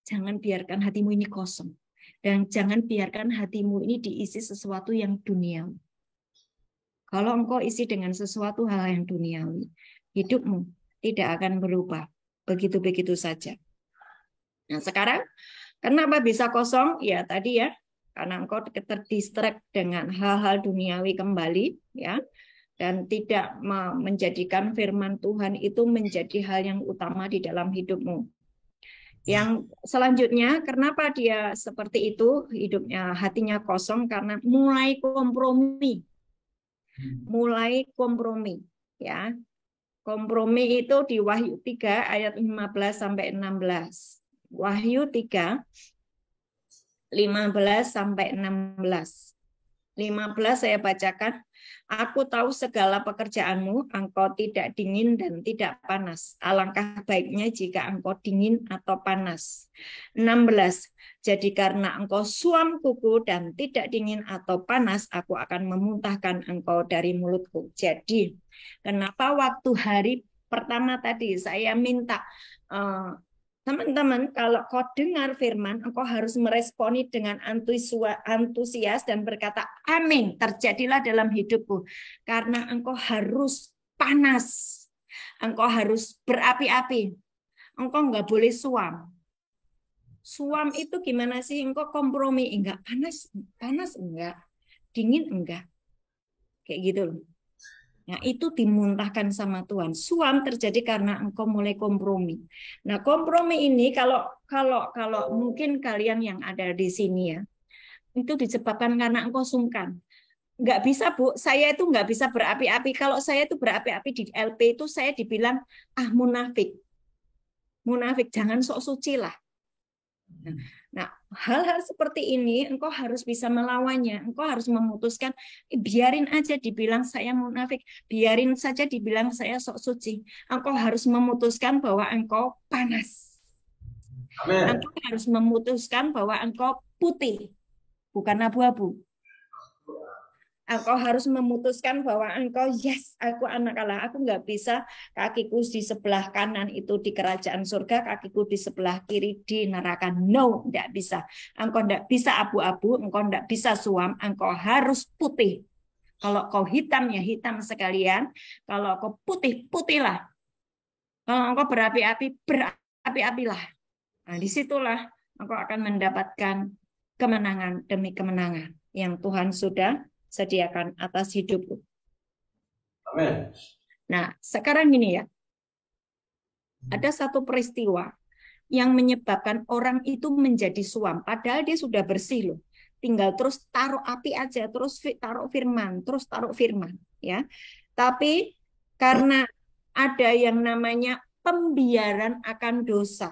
Jangan biarkan hatimu ini kosong. Dan jangan biarkan hatimu ini diisi sesuatu yang duniawi. Kalau engkau isi dengan sesuatu hal yang duniawi, hidupmu tidak akan berubah. Begitu-begitu saja. Nah sekarang, kenapa bisa kosong? Ya tadi ya, karena engkau terdistract dengan hal-hal duniawi kembali, ya, dan tidak menjadikan firman Tuhan itu menjadi hal yang utama di dalam hidupmu. Yang selanjutnya, kenapa dia seperti itu, hidupnya, hatinya kosong, karena mulai kompromi. Mulai kompromi, ya. Kompromi itu di Wahyu 3 ayat 15 sampai 16. Wahyu 3 15 sampai 16. 15 saya bacakan. Aku tahu segala pekerjaanmu, engkau tidak dingin dan tidak panas. Alangkah baiknya jika engkau dingin atau panas. 16. Jadi karena engkau suam kuku dan tidak dingin atau panas, aku akan memuntahkan engkau dari mulutku. Jadi, kenapa waktu hari pertama tadi saya minta Teman-teman, kalau kau dengar firman, engkau harus meresponi dengan antusias dan berkata, amin, terjadilah dalam hidupku. Karena engkau harus panas, engkau harus berapi-api, engkau nggak boleh suam. Suam itu gimana sih? Engkau kompromi, enggak panas enggak, dingin enggak, kayak gitu loh. Nah, itu dimuntahkan sama Tuhan. Suam terjadi karena engkau mulai kompromi. Nah, kompromi ini kalau mungkin kalian yang ada di sini ya, itu disebabkan karena engkau sungkan. Nggak bisa, Bu. Saya itu nggak bisa berapi-api. Kalau saya itu berapi-api di LP itu saya dibilang munafik. Munafik, jangan sok suci lah. Nah, hal-hal seperti ini engkau harus bisa melawannya. Engkau harus memutuskan, biarin aja dibilang saya munafik, biarin saja dibilang saya sok suci. Engkau harus memutuskan bahwa engkau panas. Amen. Engkau harus memutuskan bahwa engkau putih, bukan abu-abu. Engkau harus memutuskan bahwa engkau, yes, aku anak Allah. Aku nggak bisa kakiku di sebelah kanan itu di kerajaan surga, kakiku di sebelah kiri di neraka. No, nggak bisa. Engkau nggak bisa abu-abu, engkau nggak bisa suam, engkau harus putih. Kalau kau hitam, ya hitam sekalian. Kalau kau putih, putihlah. Kalau engkau berapi-api, berapi-apilah. Nah, disitulah engkau akan mendapatkan kemenangan demi kemenangan yang Tuhan sudah sediakan atas hidupku. Amin. Nah, sekarang gini ya. Ada satu peristiwa yang menyebabkan orang itu menjadi suam. Padahal dia sudah bersih loh. Tinggal terus taruh api aja, terus taruh firman, terus taruh firman. Ya. Tapi karena ada yang namanya pembiaran akan dosa.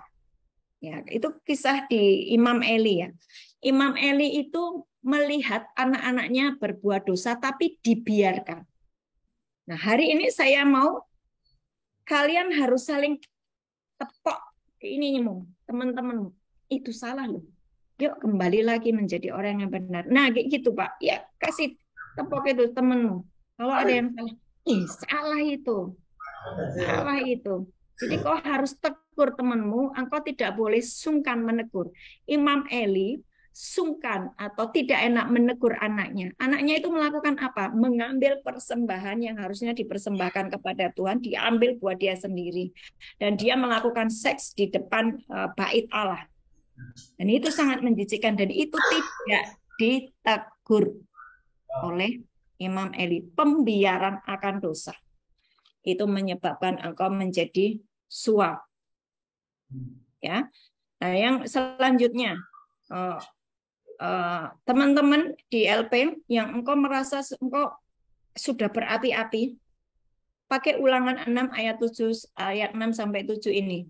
Ya, itu kisah di Imam Eli ya. Imam Eli itu melihat anak-anaknya berbuat dosa tapi dibiarkan. Nah, hari ini saya mau kalian harus saling tepok ini teman-teman. Itu salah loh. Yuk kembali lagi menjadi orang yang benar. Nah, kayak gitu, Pak. Ya, kasih tepok itu temenmu. Kalau ada yang salah, salah itu. Salah itu. Jadi kau harus tegur temanmu, engkau tidak boleh sungkan menegur. Imam Eli sungkan atau tidak enak menegur anaknya. Anaknya itu melakukan apa? Mengambil persembahan yang harusnya dipersembahkan kepada Tuhan, diambil buat dia sendiri. Dan dia melakukan seks di depan bait Allah. Dan itu sangat menjijikkan dan itu tidak ditegur oleh Imam Eli. Pembiaran akan dosa. Itu menyebabkan engkau menjadi suam. Ya. Nah, yang selanjutnya teman-teman di LP yang engkau merasa engkau sudah berapi-api, pakai Ulangan 6 ayat 6 sampai 7 ini.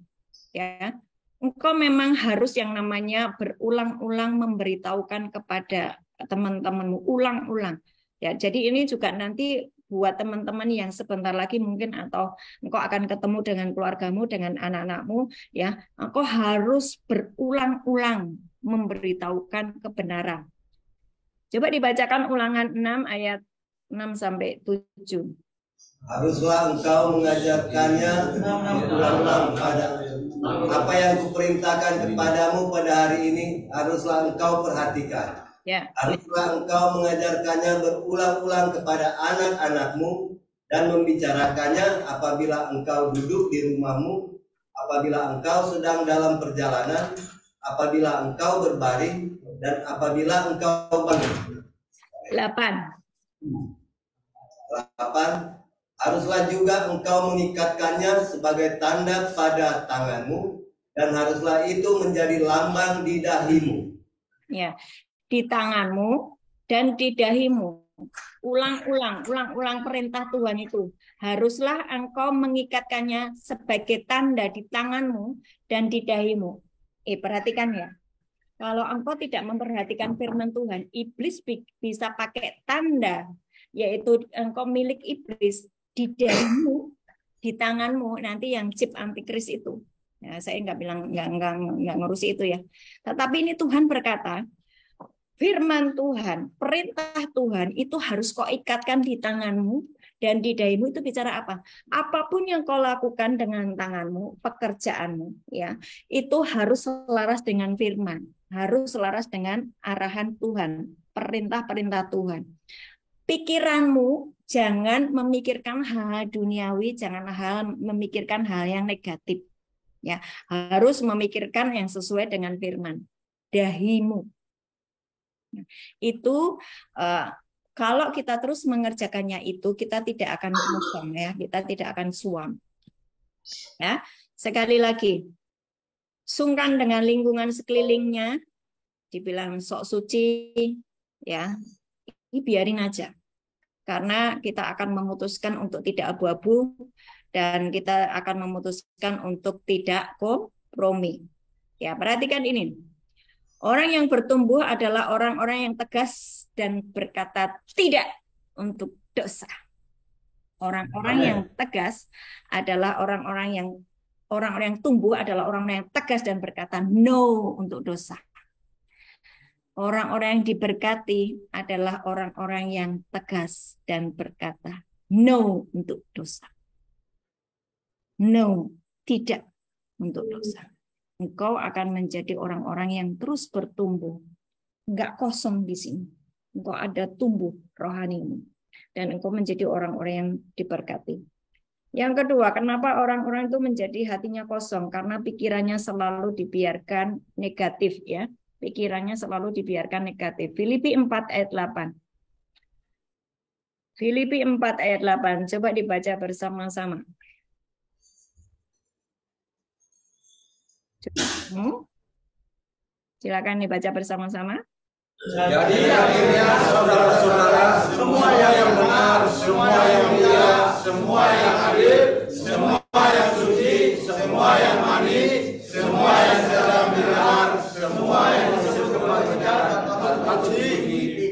Ya. Engkau memang harus yang namanya berulang-ulang memberitahukan kepada teman-temanmu, ulang-ulang. Ya, jadi ini juga nanti buat teman-teman yang sebentar lagi mungkin atau engkau akan ketemu dengan keluargamu, dengan anak-anakmu, ya, engkau harus berulang-ulang memberitahukan kebenaran. Coba dibacakan Ulangan 6 ayat 6 sampai 7. Haruslah engkau mengajarkannya berulang-ulang pada apa yang kuperintahkan kepadamu pada hari ini, haruslah engkau perhatikan. Ya. Haruslah engkau mengajarkannya berulang-ulang kepada anak-anakmu dan membicarakannya apabila engkau duduk di rumahmu, apabila engkau sedang dalam perjalanan, apabila engkau berbaring, dan apabila engkau bangun. 8. Haruslah juga engkau mengikatkannya sebagai tanda pada tanganmu, dan haruslah itu menjadi lambang di dahimu. Ya. Di tanganmu dan di dahimu. Ulang-ulang perintah Tuhan itu. Haruslah engkau mengikatkannya sebagai tanda di tanganmu dan di dahimu. Perhatikan ya. Kalau engkau tidak memperhatikan firman Tuhan, iblis bisa pakai tanda, yaitu engkau milik iblis di dahimu, di tanganmu, nanti yang chip antikris itu. Ya, saya nggak bilang nggak ngurusi itu ya. Tetapi ini Tuhan berkata, firman Tuhan, perintah Tuhan itu harus kau ikatkan di tanganmu Dan di dahimu itu bicara apa? Apapun yang kau lakukan dengan tanganmu, pekerjaanmu, ya, itu harus selaras dengan firman, harus selaras dengan arahan Tuhan, perintah-perintah Tuhan. Pikiranmu jangan memikirkan hal duniawi, jangan memikirkan hal yang negatif, ya, harus memikirkan yang sesuai dengan firman. Dahimu itu kalau kita terus mengerjakannya itu, kita tidak akan kosong, ya, kita tidak akan suam. Ya, sekali lagi, sungkan dengan lingkungan sekelilingnya, dibilang sok suci, ya, ini biarin aja, karena kita akan memutuskan untuk tidak abu-abu dan kita akan memutuskan untuk tidak kompromi. Ya, perhatikan ini. Orang yang bertumbuh adalah orang-orang yang tegas dan berkata tidak untuk dosa. Orang-orang yang tegas adalah orang-orang yang tumbuh adalah orang-orang yang tegas dan berkata no untuk dosa. Orang-orang yang diberkati adalah orang-orang yang tegas dan berkata no untuk dosa. No, tidak untuk dosa. Engkau akan menjadi orang-orang yang terus bertumbuh. Enggak kosong di sini. Engkau ada tumbuh rohanimu. Dan engkau menjadi orang-orang yang diberkati. Yang kedua, kenapa orang-orang itu menjadi hatinya kosong? Karena pikirannya selalu dibiarkan negatif, ya. Pikirannya selalu dibiarkan negatif. Filipi 4 ayat 8. Filipi 4 ayat 8. Coba dibaca bersama-sama. Silakan dibaca bersama-sama. Jadi akhirnya saudara-saudara, semua yang benar, semua yang mulia, semua yang adil, semua yang suci, semua yang manis, semua yang sedang benar, semua yang disebut kebajikan,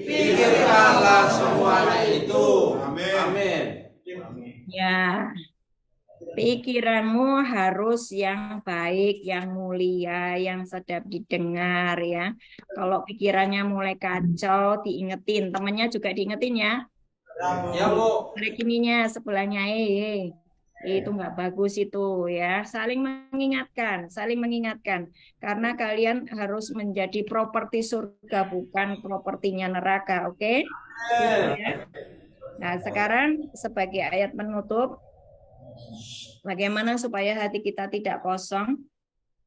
pikirkanlah semuanya itu. Amin. Ya. Pikiranmu harus yang baik, yang mulia, yang sedap didengar, ya. Kalau pikirannya mulai kacau, diingetin. Temannya juga diingetin, ya. Ya, Bu. Rekininya sebelahnya, itu nggak bagus itu, ya. Saling mengingatkan. Karena kalian harus menjadi properti surga, bukan propertinya neraka, oke? Nah, sekarang sebagai ayat penutup, bagaimana supaya hati kita tidak kosong?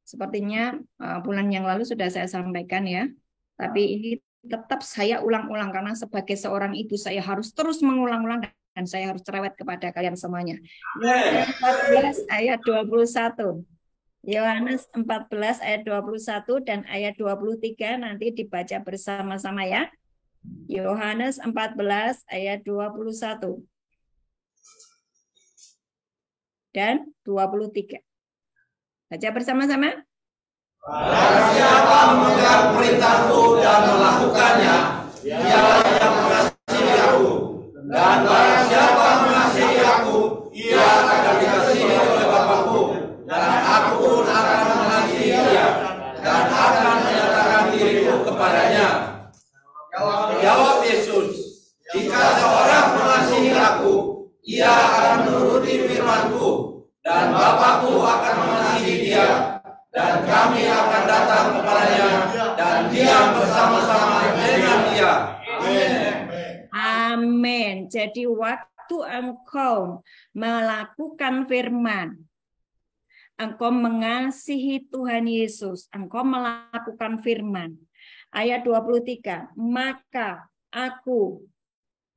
Sepertinya bulan yang lalu sudah saya sampaikan, ya. Tapi ini tetap saya ulang-ulang karena sebagai seorang ibu saya harus terus mengulang-ulang dan saya harus cerewet kepada kalian semuanya. Yohanes 14 ayat 21. Yohanes 14 ayat 21 dan ayat 23 nanti dibaca bersama-sama, ya. Yohanes 14 ayat 21. Dan 23. Baca bersama-sama. Barang siapa memegang perintahku dan melakukannya, dialah yang mengasihi aku. Dan barang siapa mengasihi aku, ia akan dikasihi oleh Bapa-Ku. Dan aku pun akan mengasihi dia, dan akan menyatakan diriku kepadanya. Jawab Yesus, jika seorang mengasihi aku, ia akan menuruti firman-Ku, dan Bapa-Ku akan mengasihi dia, dan kami akan datang kepadanya dan diam bersama-sama dengan dia. Amin. Jadi waktu engkau melakukan firman, engkau mengasihi Tuhan Yesus, engkau melakukan firman. Ayat 23, maka aku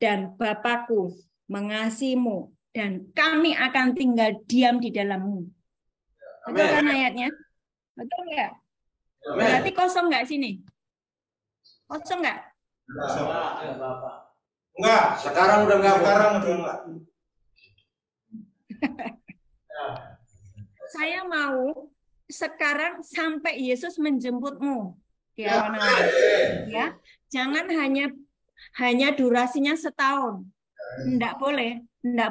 dan Bapa-Ku mengasihimu dan kami akan tinggal diam di dalammu. Betul kan ayatnya? Betul nggak? Berarti kosong nggak sini? Kosong nggak? Enggak, sekarang udah enggak. Saya mau sekarang sampai Yesus menjemputmu. Ya, jangan hanya durasinya setahun. Enggak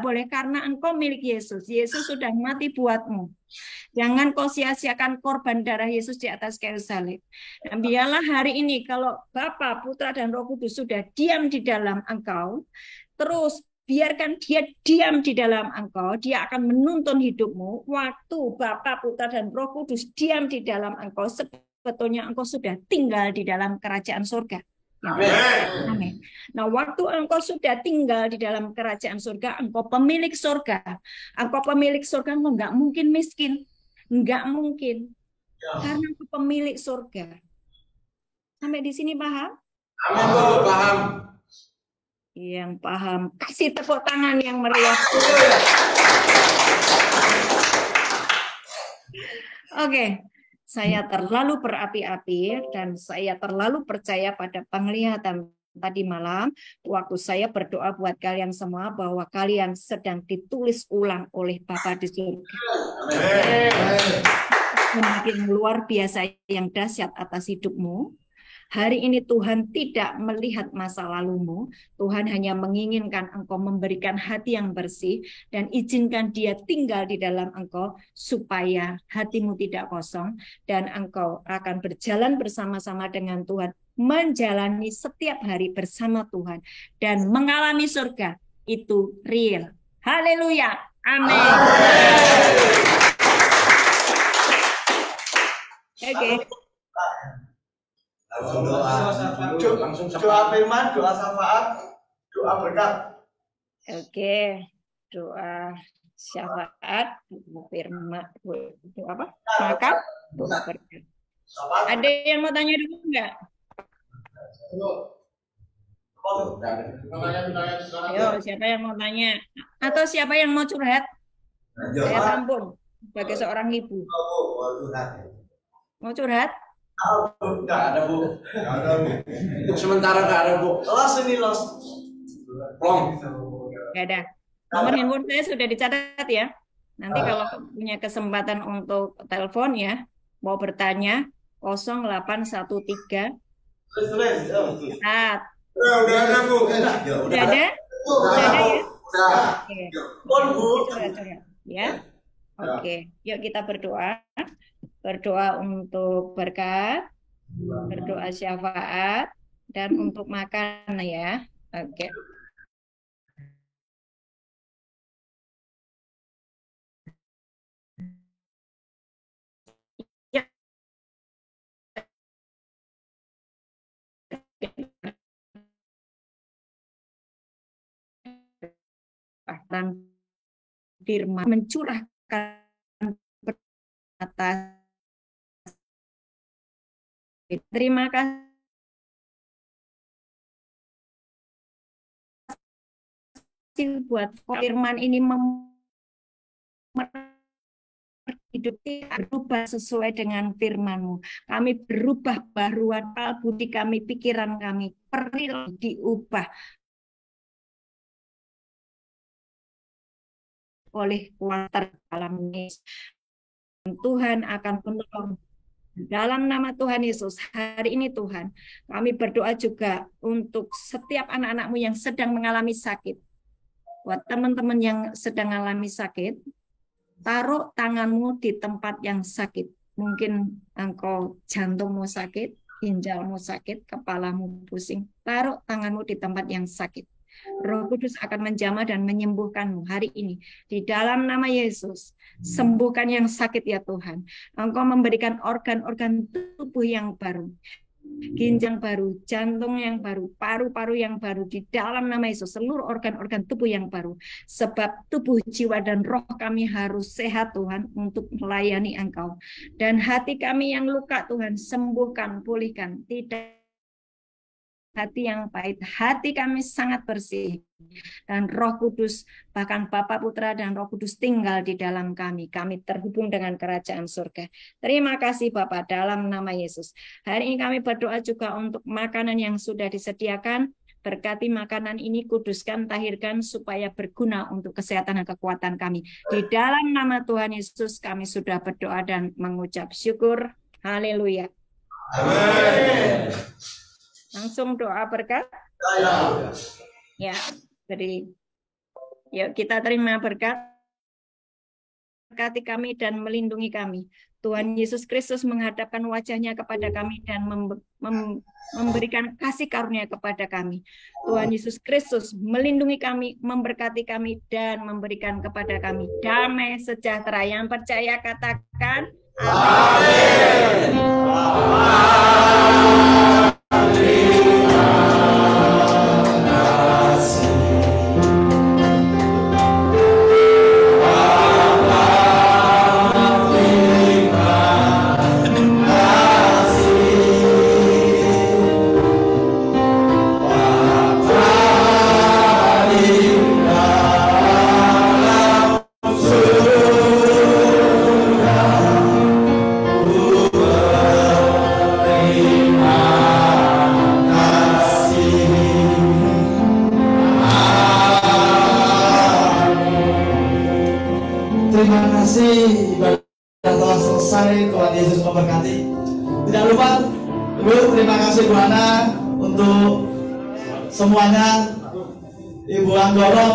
boleh karena engkau milik Yesus. Yesus sudah mati buatmu. Jangan kau sia-siakan korban darah Yesus di atas kayu salib. Dan biarlah hari ini kalau Bapa, Putra dan Roh Kudus sudah diam di dalam engkau, terus biarkan dia diam di dalam engkau, dia akan menuntun hidupmu. Waktu Bapa, Putra, dan Roh Kudus diam di dalam engkau, sebetulnya engkau sudah tinggal di dalam kerajaan surga. Amin. Nah, waktu engkau sudah tinggal di dalam kerajaan surga, engkau pemilik surga. Engkau pemilik surga, engkau nggak mungkin miskin. Nggak mungkin. Karena engkau pemilik surga. Sampai di sini paham? Amin, Bu. Paham. Yang paham, kasih tepuk tangan yang meriah. Oke, saya terlalu berapi-api dan saya terlalu percaya pada penglihatan tadi malam waktu saya berdoa buat kalian semua bahwa kalian sedang ditulis ulang oleh Bapa di surga. Semakin luar biasa yang dahsyat atas hidupmu. Hari ini Tuhan tidak melihat masa lalumu. Tuhan hanya menginginkan engkau memberikan hati yang bersih dan izinkan dia tinggal di dalam engkau supaya hatimu tidak kosong dan engkau akan berjalan bersama-sama dengan Tuhan, menjalani setiap hari bersama Tuhan dan mengalami surga. Itu real. Haleluya. Amin. Oke. Langsung doa. Doa firman, doa syafaat, doa berkat. Oke, doa syafaat, firman, apa? Maka doa berkat. Ada yang mau tanya dulu enggak? Ayo, siapa yang mau tanya? Atau siapa yang mau curhat? Saya tampung sebagai seorang ibu. Mau curhat? Nggak ada, Bu. Untuk sementara nggak ada, Bu. Los. Plong. Nggak ada. Nomor handphone saya sudah dicatat ya. Nanti kalau punya kesempatan untuk telepon ya, mau bertanya 0813. Udah ada, Bu. Udah ada? Udah ada ya? Udah. Ya. Oke, yuk kita berdoa. Berdoa untuk berkat, berdoa syafaat, dan untuk makan ya. Oke. Ya. Dan firman mencurahkan atas. Terima kasih buat firman ini hidup kita berubah sesuai dengan firman-Mu. Kami berubah baharuan budi kami, pikiran kami, perilaku diubah oleh kuasa dalam Yesus. Tuhan akan menolong. Dalam nama Tuhan Yesus, hari ini Tuhan, kami berdoa juga untuk setiap anak-anak-Mu yang sedang mengalami sakit. Buat teman-teman yang sedang mengalami sakit, taruh tangan-Mu di tempat yang sakit. Mungkin engkau jantungmu sakit, ginjalmu sakit, kepalamu pusing. Taruh tangan-Mu di tempat yang sakit. Roh Kudus akan menjamah dan menyembuhkanmu hari ini. Di dalam nama Yesus, sembuhkan yang sakit ya Tuhan. Engkau memberikan organ-organ tubuh yang baru. Ginjal baru, jantung yang baru, paru-paru yang baru. Di dalam nama Yesus, seluruh organ-organ tubuh yang baru. Sebab tubuh, jiwa, dan roh kami harus sehat Tuhan untuk melayani Engkau. Dan hati kami yang luka Tuhan, sembuhkan, pulihkan. Tidak hati yang pahit, hati kami sangat bersih. Dan Roh Kudus, bahkan Bapa, Putra, dan Roh Kudus tinggal di dalam kami. Kami terhubung dengan kerajaan surga. Terima kasih Bapa dalam nama Yesus. Hari ini kami berdoa juga untuk makanan yang sudah disediakan. Berkati makanan ini, kuduskan, tahirkan, supaya berguna untuk kesehatan dan kekuatan kami. Di dalam nama Tuhan Yesus kami sudah berdoa dan mengucap syukur. Haleluya. Amin. Langsung doa berkat. Ya, jadi yuk kita terima berkat. memberkati kami dan melindungi kami. Tuhan Yesus Kristus menghadapkan wajahnya kepada kami dan memberikan kasih karunia kepada kami. Tuhan Yesus Kristus melindungi kami, memberkati kami, dan memberikan kepada kami damai sejahtera. Yang percaya katakan amin. Terima kasih, ibadah telah selesai. Tuhan Yesus memberkati. Tidak lupa, Ibu, terima kasih Bu Ana untuk semuanya. Ibu Anggoro,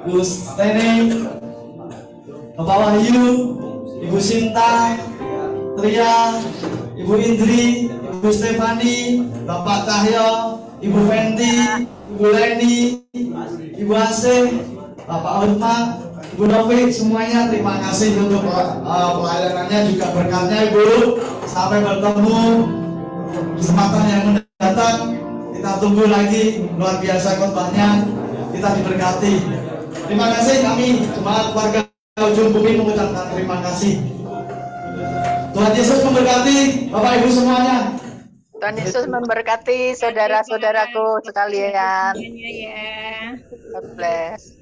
Bu Steni, Bapak Wahyu, Ibu Sinta, Tria, Ibu Indri, Ibu Stefani, Bapak Cahyo, Ibu Fenty, Ibu Leni, Ibu Asih, Bapak Utma, Ibu Novi, semuanya terima kasih untuk pelayanannya, juga berkatnya Ibu. Sampai bertemu kesempatan yang mendatang. Kita tunggu lagi, luar biasa khotbahnya, kita diberkati. Terima kasih, kami jemaat warga Ujung Bumi mengucapkan terima kasih. Tuhan Yesus memberkati Bapak Ibu semuanya. Tuhan Yesus memberkati saudara-saudaraku sekalian. Ya. God bless.